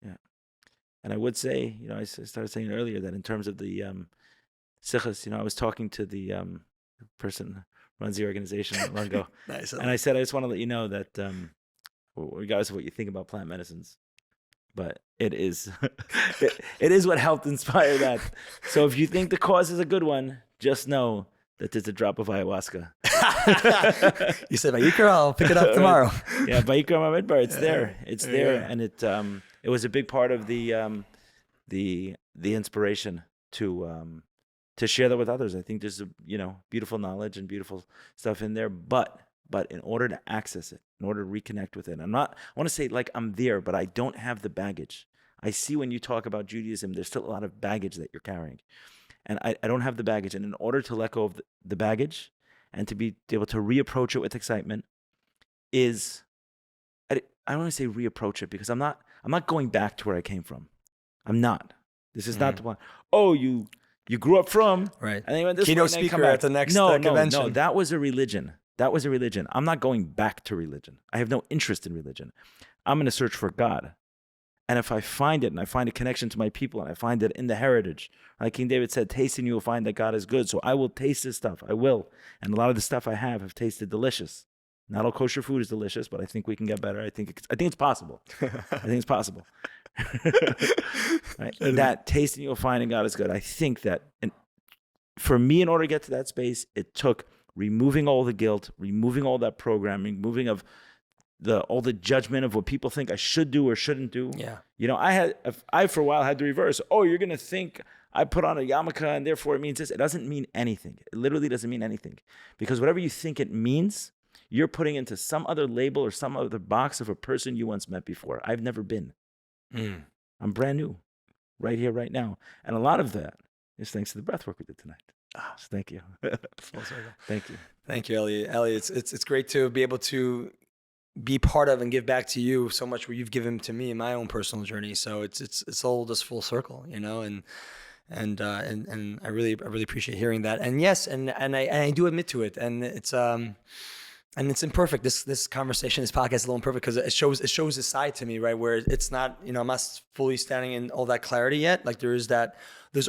Yeah, and I would say, I started saying earlier that in terms of the sichos, I was talking to the person who runs the organization not long ago, nice. And I said I just want to let you know that. Regardless of what you think about plant medicines, but it is it is what helped inspire that. So if you think the cause is a good one, just know that there's a drop of ayahuasca. You said Vayikra, I'll pick it up tomorrow. Yeah, Vayikra Midbar, it's there. It's there, and it was a big part of the inspiration to share that with others. I think there's beautiful knowledge and beautiful stuff in there, but in order to access it, in order to reconnect with it, I want to say like I'm there, but I don't have the baggage. I see when you talk about Judaism, there's still a lot of baggage that you're carrying. And I don't have the baggage. And in order to let go of the baggage and to be able to reapproach it with excitement I don't want to say reapproach it because I'm not going back to where I came from. I'm not. This is not the one. Oh, you You grew up from, right. And then you went this keynote way, speaker at the next convention. No, that was a religion. That was a religion. I'm not going back to religion. I have no interest in religion. I'm going to search for God. And if I find it, and I find a connection to my people, and I find it in the heritage, like King David said, taste and you will find that God is good. So I will taste this stuff. I will. And a lot of the stuff I have tasted delicious. Not all kosher food is delicious, but I think we can get better. I think it's possible. I think it's possible. Right? That taste and you'll find in God is good. I think that, and for me, in order to get to that space, it took removing all the guilt, removing all that programming, removing of all the judgment of what people think I should do or shouldn't do. Yeah. You know, I for a while had the reverse. Oh, you're going to think I put on a yarmulke and therefore it means this. It doesn't mean anything. It literally doesn't mean anything. Because whatever you think it means, you're putting into some other label or some other box of a person you once met before. I've never been. I'm brand new, right here, right now. And a lot of that is thanks to the breathwork we did tonight. So thank you. Full circle. Thank you. Thank you, Ellie. Ellie, it's great to be able to be part of and give back to you so much where you've given to me in my own personal journey. So it's all just full circle, you know, and I really appreciate hearing that. And yes, and I do admit to it. And it's imperfect. This conversation, this podcast is a little imperfect because it shows a side to me, right? Where it's not, you know, I'm not fully standing in all that clarity yet. Like there's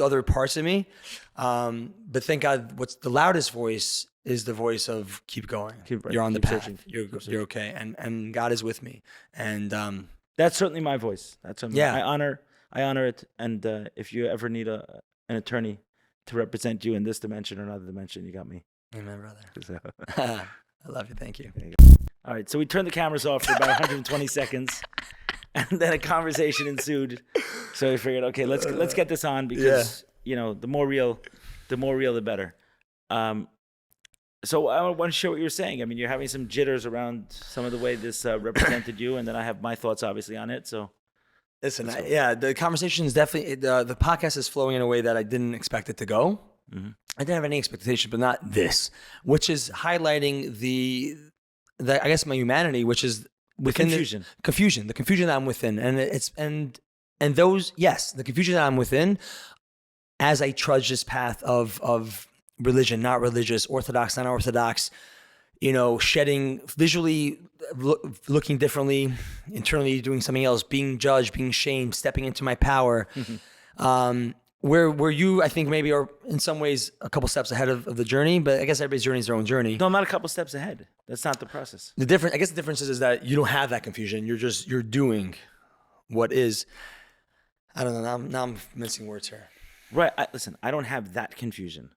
other parts of me. But thank God what's the loudest voice is the voice of keep going. You're on the path. Searching. You're okay. And God is with me. And that's certainly my voice. That's yeah. I honor it. And if you ever need an attorney to represent you in this dimension or another dimension, you got me. Amen, brother. I love you. Thank you. All right. So we turned the cameras off for about 120 seconds, and then a conversation ensued. So we figured, okay, let's get this on because you know the more real, the better. So I want to share what you're saying. I mean, you're having some jitters around some of the way this represented you, and then I have my thoughts obviously on it. So. Listen, the conversation is definitely the podcast is flowing in a way that I didn't expect it to go. Mm-hmm. I didn't have any expectation, but not this, which is highlighting the I guess my humanity, which is within the confusion that I'm within, and those the confusion that I'm within as I trudge this path of religion, not religious, orthodox, not orthodox. You know, shedding, visually looking differently, internally doing something else, being judged, being shamed, stepping into my power. Mm-hmm. Where you, I think, maybe are in some ways a couple steps ahead of the journey, but I guess everybody's journey is their own journey. No, I'm not a couple steps ahead. That's not the process. I guess the difference is that you don't have that confusion. You're doing what is. I don't know. Now I'm missing words here. Right. Listen, I don't have that confusion.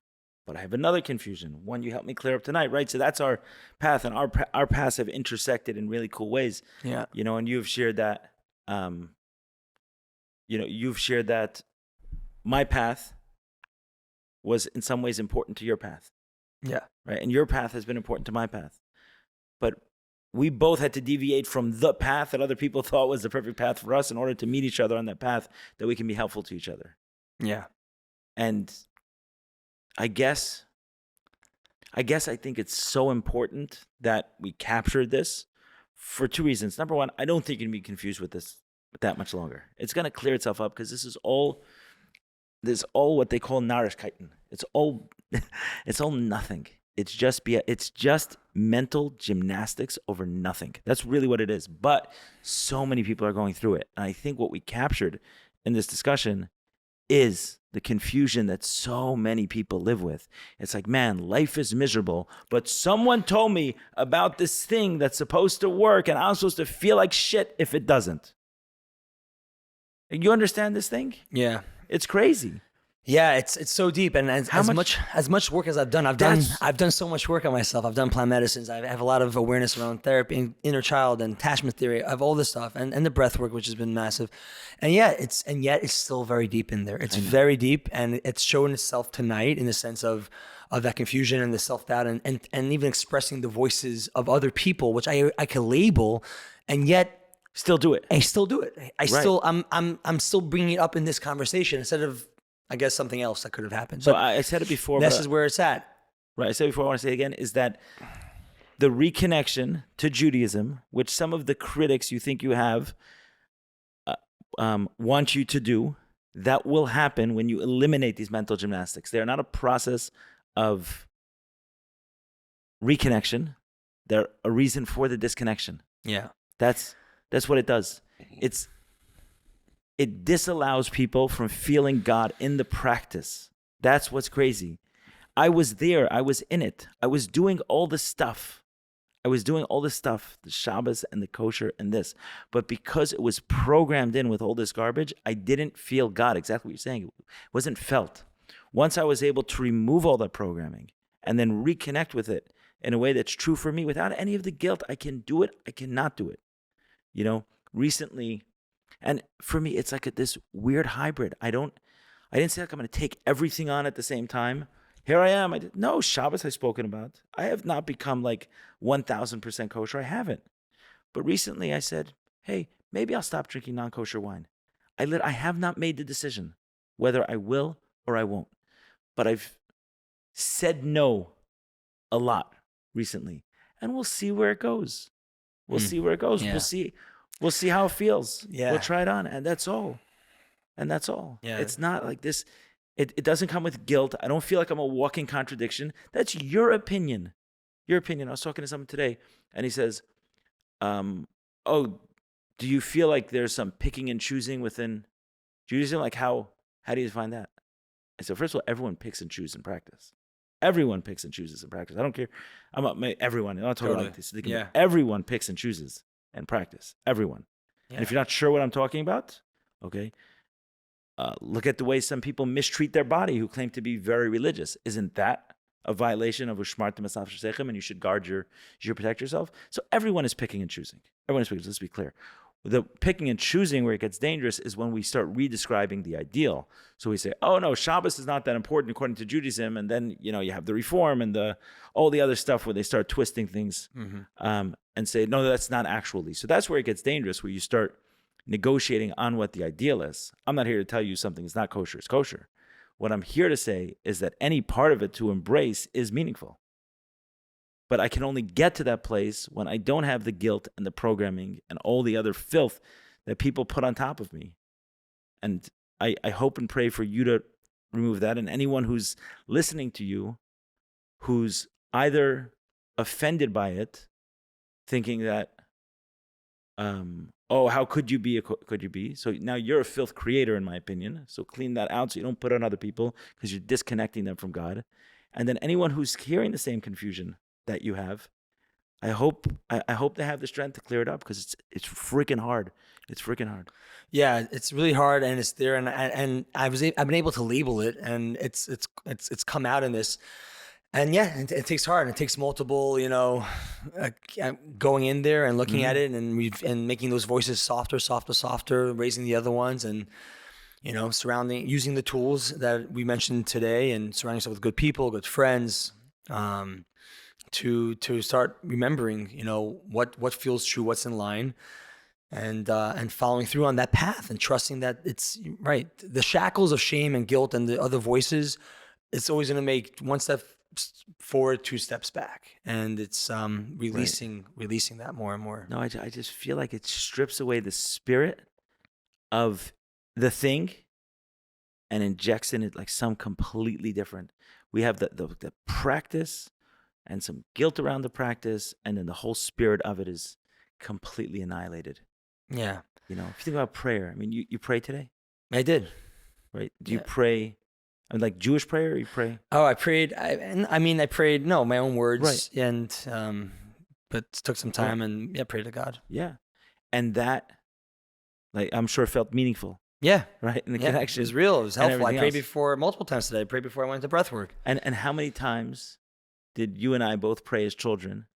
But I have another confusion, one you helped me clear up tonight, right? So that's our path, and our paths have intersected in really cool ways. Yeah. You know, and you've shared that, my path was in some ways important to your path. Yeah. Right? And your path has been important to my path. But we both had to deviate from the path that other people thought was the perfect path for us in order to meet each other on that path that we can be helpful to each other. Yeah. And I guess I think it's so important that we captured this for two reasons. Number one, I don't think you can be confused with this that much longer. It's going to clear itself up because this is all what they call Narishkeiten. It's all nothing. It's just mental gymnastics over nothing. That's really what it is. But so many people are going through it. And I think what we captured in this discussion is the confusion that so many people live with. It's like, man, life is miserable, but someone told me about this thing that's supposed to work, and I'm supposed to feel like shit if it doesn't. You understand this thing? Yeah. It's crazy. Yeah, it's so deep, and as much work as I've done so much work on myself. I've done plant medicines. I have a lot of awareness around therapy, inner child, and attachment theory. I have all this stuff, and the breath work, which has been massive. And yet it's still very deep in there. It's very deep, and it's showing itself tonight in the sense of that confusion and the self-doubt, and even expressing the voices of other people, which I can label, and yet still do it. I still do it. I'm still bringing it up in this conversation instead of, I guess, something else that could have happened. So I said it before. This is where it's at. Right. I said it before, I want to say it again, is that the reconnection to Judaism, which some of the critics you think you have want you to do, that will happen when you eliminate these mental gymnastics. They're not a process of reconnection. They're a reason for the disconnection. Yeah. That's what it does. It disallows people from feeling God in the practice. That's what's crazy. I was there. I was in it. I was doing all the stuff. The Shabbos and the kosher and this. But because it was programmed in with all this garbage, I didn't feel God. Exactly what you're saying. It wasn't felt. Once I was able to remove all that programming and then reconnect with it in a way that's true for me without any of the guilt, I can do it. I cannot do it. Recently, and for me, it's like this weird hybrid. I didn't say like I'm going to take everything on at the same time. Here I am. No, Shabbos I've spoken about. I have not become like 1,000% kosher. I haven't. But recently I said, hey, maybe I'll stop drinking non-kosher wine. I have not made the decision whether I will or I won't. But I've said no a lot recently. And we'll see where it goes. We'll see where it goes. Yeah. We'll see how it feels. Yeah. We'll try it on. And that's all. Yeah. It's not like this. It doesn't come with guilt. I don't feel like I'm a walking contradiction. That's your opinion. I was talking to someone today, and he says, do you feel like there's some picking and choosing within Judaism? Like how do you define that? I said, first of all, everyone picks and chooses in practice. Everyone picks and chooses in practice. I don't care. Everyone. I'm not talking about this. Yeah. Everyone picks and chooses in practice. Everyone. Yeah. And if you're not sure what I'm talking about, okay, look at the way some people mistreat their body who claim to be very religious. Isn't that a violation of Ushmartem Asaf Shesechem, and you should guard you should protect yourself? So everyone is picking and choosing. Let's be clear. The picking and choosing where it gets dangerous is when we start redescribing the ideal. So we say, oh no, Shabbos is not that important according to Judaism, and then you have the Reform and all the other stuff where they start twisting things and say, no, that's not actually. So that's where it gets dangerous, where you start negotiating on what the ideal is. I'm not here to tell you something is not kosher, it's kosher. What I'm here to say is that any part of it to embrace is meaningful. But I can only get to that place when I don't have the guilt and the programming and all the other filth that people put on top of me. And I hope and pray for you to remove that. And anyone who's listening to you, who's either offended by it, thinking that, how could you be? So now you're a filth creator, in my opinion. So clean that out so you don't put it on other people, because you're disconnecting them from God. And then anyone who's hearing the same confusion that you have, I hope they have the strength to clear it up, because it's freaking hard. It's freaking hard. Yeah, it's really hard, and it's there, and I've been able to label it, and it's come out in this. And yeah, it takes hard. It takes multiple, going in there and looking at it and making those voices softer, raising the other ones, and using the tools that we mentioned today, and surrounding yourself with good people, good friends, to start remembering, what feels true, what's in line, and following through on that path, and trusting that it's right. The shackles of shame and guilt and the other voices, it's always going to make one step forward, 2 steps back, and it's releasing that more and more. No, I just feel like it strips away the spirit of the thing and injects in it like some completely different. We have the practice and some guilt around the practice, and then the whole spirit of it is completely annihilated. Yeah. If you think about prayer, I mean, you pray today? I did. Right? Do you pray? Like Jewish prayer, or you pray? Oh, I prayed. I prayed. No, my own words, right. And but it took some time, and prayed to God. Yeah, and that, like, I'm sure felt meaningful. Yeah, right. And the connection is real. It was helpful. I prayed before multiple times today. I prayed before I went to breathwork. And how many times did you and I both pray as children?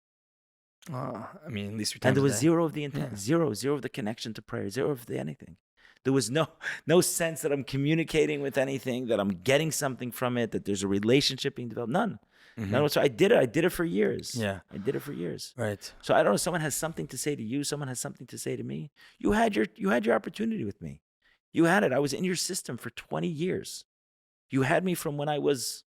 At least 3 times. And there was zero of the intent, zero of the connection to prayer, zero of the anything. There was no sense that I'm communicating with anything, that I'm getting something from it, that there's a relationship being developed. None. None. So I did it for years. Yeah. I did it for years. Right. So I don't know, someone has something to say to you, someone has something to say to me. You had your opportunity with me. You had it. I was in your system for 20 years. You had me from when I was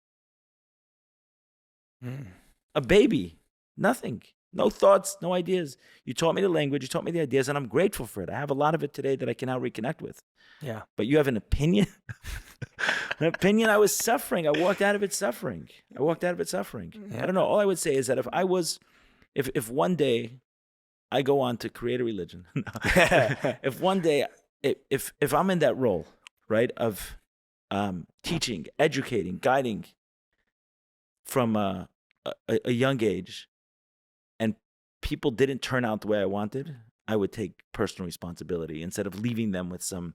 a baby. Nothing. No thoughts, no ideas. You taught me the language, you taught me the ideas, and I'm grateful for it. I have a lot of it today that I can now reconnect with. Yeah. But you have an opinion? An opinion? I was suffering. I walked out of it suffering. Yeah. I don't know. All I would say is that if one day I go on to create a religion, if one day, if I'm in that role, right, of teaching, educating, guiding from a young age, and people didn't turn out the way I wanted, I would take personal responsibility instead of leaving them with some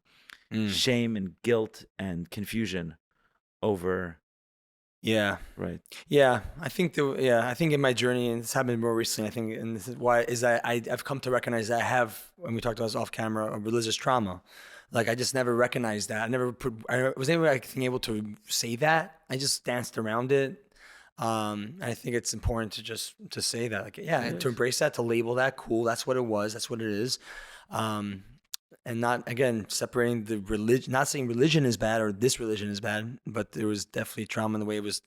shame and guilt and confusion over. Yeah. Right. Yeah. I think in my journey, and this happened more recently, I think, and this is why, is that I've come to recognize that I have, when we talked about this off camera, a religious trauma. Like, I just never recognized that. I was never able to say that. I just danced around it. I think it's important to say that, like, to embrace that, to label that. Cool. That's what it was. That's what it is. And not, again, separating the religion, not saying religion is bad or this religion is bad, but there was definitely trauma in the way it was,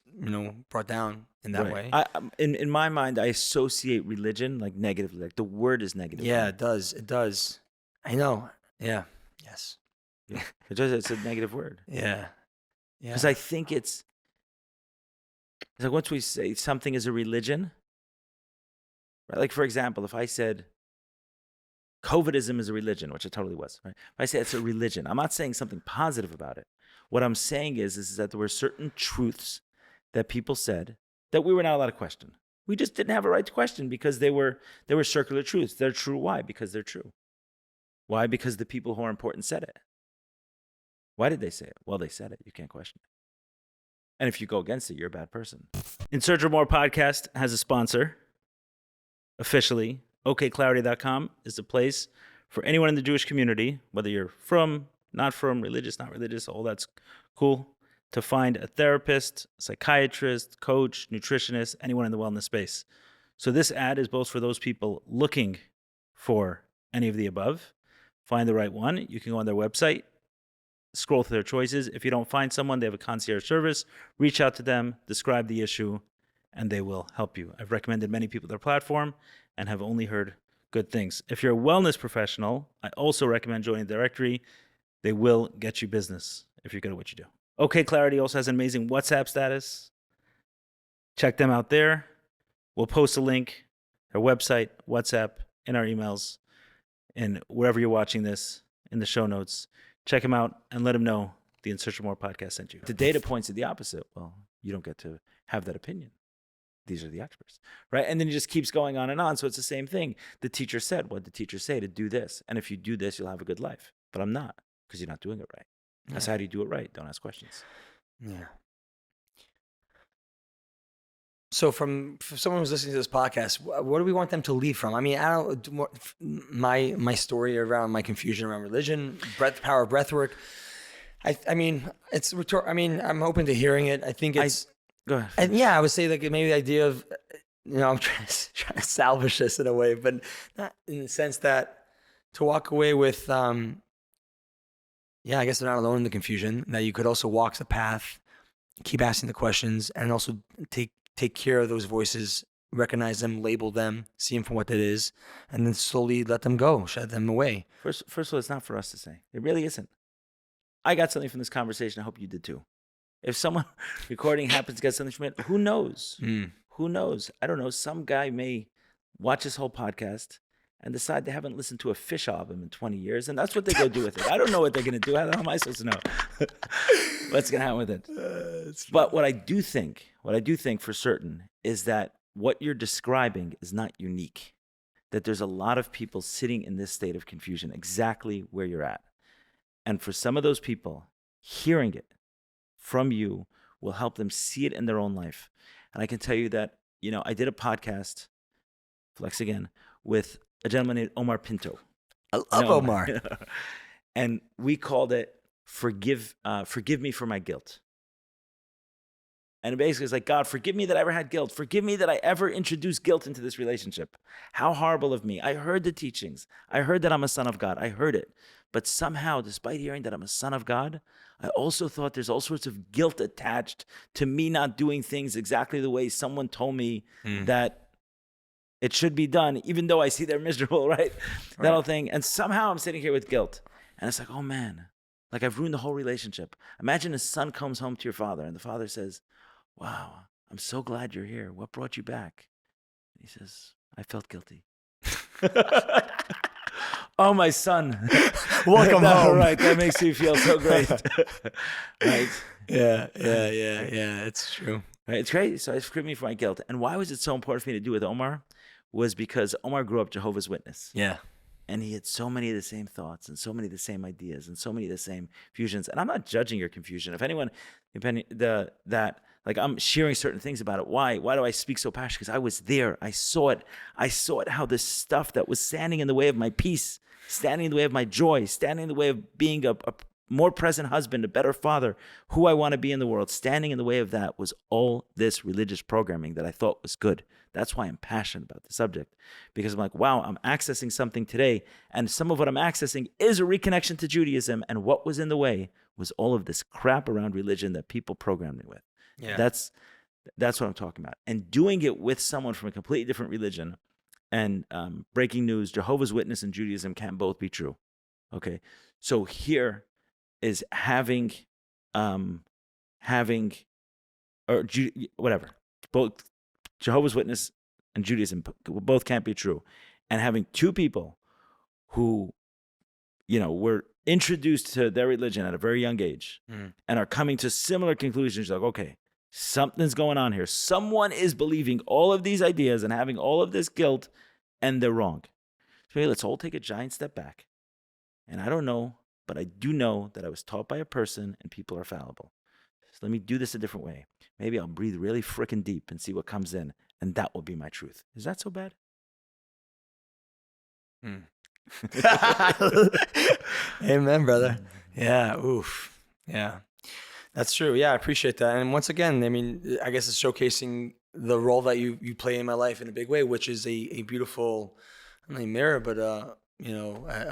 brought down in that way. In my mind, I associate religion like negatively, like the word is negative. Yeah, it does. I know. Yeah. Yes. Yeah. It's a negative word. Yeah. Yeah. Because I think it's like, once we say something is a religion, right? Like, for example, if I said COVIDism is a religion, which it totally was, right? If I say it's a religion, I'm not saying something positive about it. What I'm saying is that there were certain truths that people said that we were not allowed to question. We just didn't have a right to question because they were circular truths. They're true. Why? Because they're true. Why? Because the people who are important said it. Why did they say it? Well, they said it. You can't question it. And if you go against it, you're a bad person. In Search of More podcast has a sponsor. Officially, okclarity.com is the place for anyone in the Jewish community, whether you're from, not from, religious, not religious, all that's cool, to find a therapist, psychiatrist, coach, nutritionist, anyone in the wellness space. So this ad is both for those people looking for any of the above. Find the right one. You can go on their website, scroll through their choices. If you don't find someone, they have a concierge service. Reach out to them, describe the issue, and they will help you. I've recommended many people their platform and have only heard good things. If you're a wellness professional, I also recommend joining the directory. They will get you business if you're good at what you do. OK Clarity also has an amazing WhatsApp status. Check them out there. We'll post a link, their website, WhatsApp, in our emails, and wherever you're watching this, in the show notes. Check them out and let them know the In Search of More podcast sent you. The data points are the opposite. Well, you don't get to have that opinion. These are the experts, right? And then it just keeps going on and on. So it's the same thing. The teacher said, what did the teacher say? To do this. And if you do this, you'll have a good life. But I'm not, because you're not doing it right. That's how do you do it right? Don't ask questions. Yeah. So for someone who's listening to this podcast, what do we want them to leave from? I mean, my story around my confusion around religion, power of breathwork. I mean, it's rhetorical. I mean, I'm open to hearing it. I think it's. Go ahead. And I would say, like, maybe the idea of, I'm trying to salvage this in a way, but not in the sense that to walk away with, I guess they're not alone in the confusion. That you could also walk the path, keep asking the questions, and also take care of those voices, recognize them, label them, see them for what it is, and then slowly let them go, shed them away. First of all, it's not for us to say. It really isn't. I got something from this conversation. I hope you did too. If someone recording happens to get something from it, who knows? Who knows? I don't know. Some guy may watch this whole podcast and decide they haven't listened to a Fish album in 20 years, and that's what they go do with it. I don't know what they're going to do. How am I supposed to know what's going to happen with it? But what I do think for certain is that what you're describing is not unique, that there's a lot of people sitting in this state of confusion exactly where you're at. And for some of those people, hearing it from you will help them see it in their own life. And I can tell you that, I did a podcast, flex again, with a gentleman named Omar Pinto. I love Omar. And we called it Forgive Me for My Guilt. And basically it's like, God, forgive me that I ever had guilt. Forgive me that I ever introduced guilt into this relationship. How horrible of me. I heard the teachings. I heard that I'm a son of God. I heard it. But somehow, despite hearing that I'm a son of God, I also thought there's all sorts of guilt attached to me not doing things exactly the way someone told me that It should be done, even though I see they're miserable, right? That whole thing. And somehow I'm sitting here with guilt. And it's like, oh man, like I've ruined the whole relationship. Imagine a son comes home to your father and the father says, wow, I'm so glad you're here. What brought you back? And he says, I felt guilty. Oh, my son. Welcome home. Right. That makes me feel so great. Right. Yeah. It's true. Right. It's crazy. So it's forgive me for my guilt. And why was it so important for me to do with Omar? Was because Omar grew up Jehovah's Witness. Yeah. And he had so many of the same thoughts and so many of the same ideas and so many of the same fusions. And I'm not judging your confusion. If anyone, like I'm sharing certain things about it. Why? Why do I speak so passionately? Because I was there. I saw it. I saw it, how this stuff that was standing in the way of my peace, standing in the way of my joy, standing in the way of being a more present husband, a better father, who I want to be in the world, standing in the way of that was all this religious programming that I thought was good. That's why I'm passionate about the subject, because I'm like, wow, I'm accessing something today. And some of what I'm accessing is a reconnection to Judaism. And what was in the way was all of this crap around religion that people programmed me with. Yeah. That's what I'm talking about. And doing it with someone from a completely different religion and breaking news, Jehovah's Witness and Judaism can't both be true. Okay. So here is having whatever, both Jehovah's Witness and Judaism both can't be true. And having two people who, were introduced to their religion at a very young age and are coming to similar conclusions, like, okay, something's going on here. Someone is believing all of these ideas and having all of this guilt, and they're wrong. So hey, let's all take a giant step back. And I don't know, but I do know that I was taught by a person and people are fallible. So let me do this a different way. Maybe I'll breathe really freaking deep and see what comes in, and that will be my truth. Is that so bad? Amen, brother. Yeah. Oof. Yeah. That's true. Yeah, I appreciate that. And once again, I mean, I guess it's showcasing the role that you play in my life in a big way, which is a beautiful, not a mirror, but a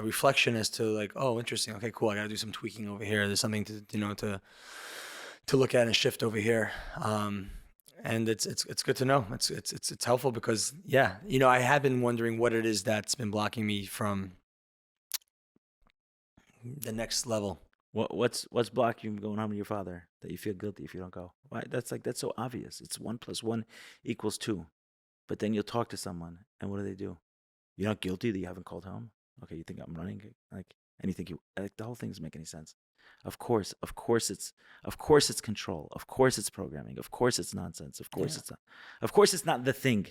reflection as to like, oh, interesting. Okay, cool. I got to do some tweaking over here. There's something to look at and shift over here. And it's good to know. It's helpful because I have been wondering what it is that's been blocking me from the next level. What's blocking you from going home to your father that you feel guilty if you don't go? Why? That's so obvious. It's 1 + 1 = 2. But then you'll talk to someone, and what do? You're not guilty that you haven't called home? Okay, you think I'm running? And you think the whole thing doesn't make any sense. Of course it's control. Of course it's programming. Of course it's nonsense. Of course it's not the thing.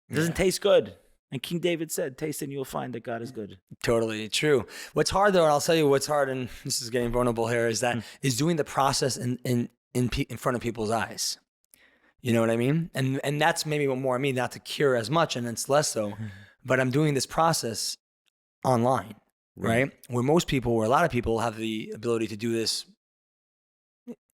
It doesn't taste good. And King David said, taste and you'll find that God is good. Totally true. What's hard though, and I'll tell you what's hard, and this is getting vulnerable here, is doing the process in front of people's eyes. You know what I mean? And that's maybe what more I mean, not to cure as much, and it's less so, but I'm doing this process online, right? Where a lot of people have the ability to do this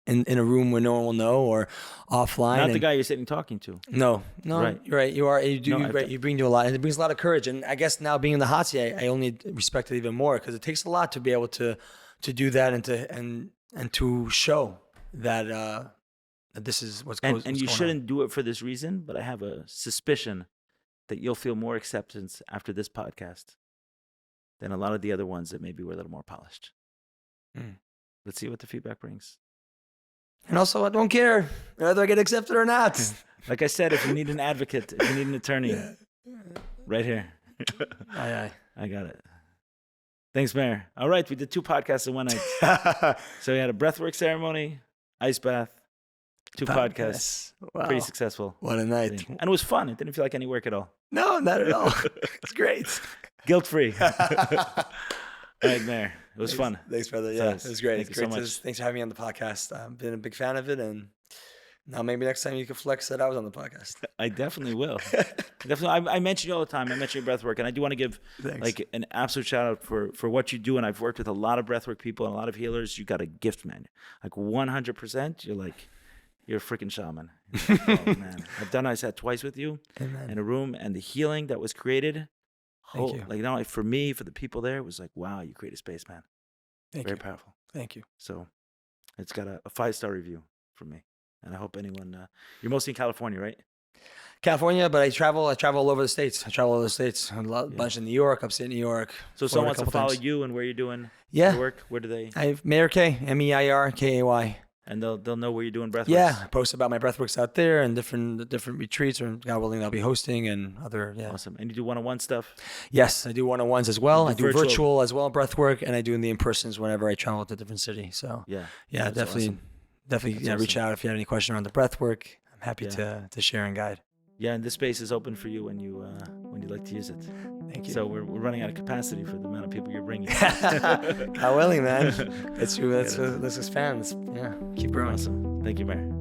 in a room where no one will know or offline. Not the guy you're sitting talking to. No, right. You're right. You bring to a lot, and it brings a lot of courage. And I guess now being in the hot seat, I only respect it even more because it takes a lot to be able to do that and to show that this is what's going on. And you shouldn't do it for this reason, but I have a suspicion that you'll feel more acceptance after this podcast than a lot of the other ones that maybe were a little more polished. Let's see what the feedback brings. And also, I don't care whether I get accepted or not. Like I said, if you need an advocate, if you need an attorney, right here. Aye. I got it. Thanks, Meir. All right, we did 2 podcasts in one night. So we had a breathwork ceremony, ice bath, 2 podcasts. Wow. Pretty successful. What a night. And it was fun. It didn't feel like any work at all. No, not at all. It's great. Guilt-free. All right, Meir. It was fun. Thanks, brother. Yeah, it was great. Thank you so much. Thanks for having me on the podcast. I've been a big fan of it, and now maybe next time you can flex that I was on the podcast. I definitely will. I mention you all the time. I mention your breathwork, and I do want to give an absolute shout out for what you do. And I've worked with a lot of breathwork people and a lot of healers. You got a gift, man. Like 100%. You're a freaking shaman. Oh, man. I've sat twice with you in a room, and the healing that was created. Thank you. Like not only for me, for the people there, it was like, wow, you create a space, man. Very powerful. Thank you. So it's got a 5-star review from me. And I hope anyone, you're mostly in California, right? California, but I travel all over the states. A bunch in New York, upstate New York. So someone wants to follow you and where you're doing your work, where do they? I have Meir K, Meirkay. And they'll know where you're doing breathworks. Yeah, I post about my breathworks out there and different retreats, or God willing, I'll be hosting and other. Yeah. Awesome. And you do one-on-one stuff? Yes, I do one-on-ones as well. I do virtual as well, breathwork, and I do the in-persons whenever I travel to a different city. So definitely, awesome. Reach out if you have any question around the breathwork. I'm happy to share and guide. Yeah, and this space is open for you when you like to use it. Thank you. So we're running out of capacity for the amount of people you're bringing. God willing, man. Let's expand. Keep growing. Awesome. Thank you, Meir.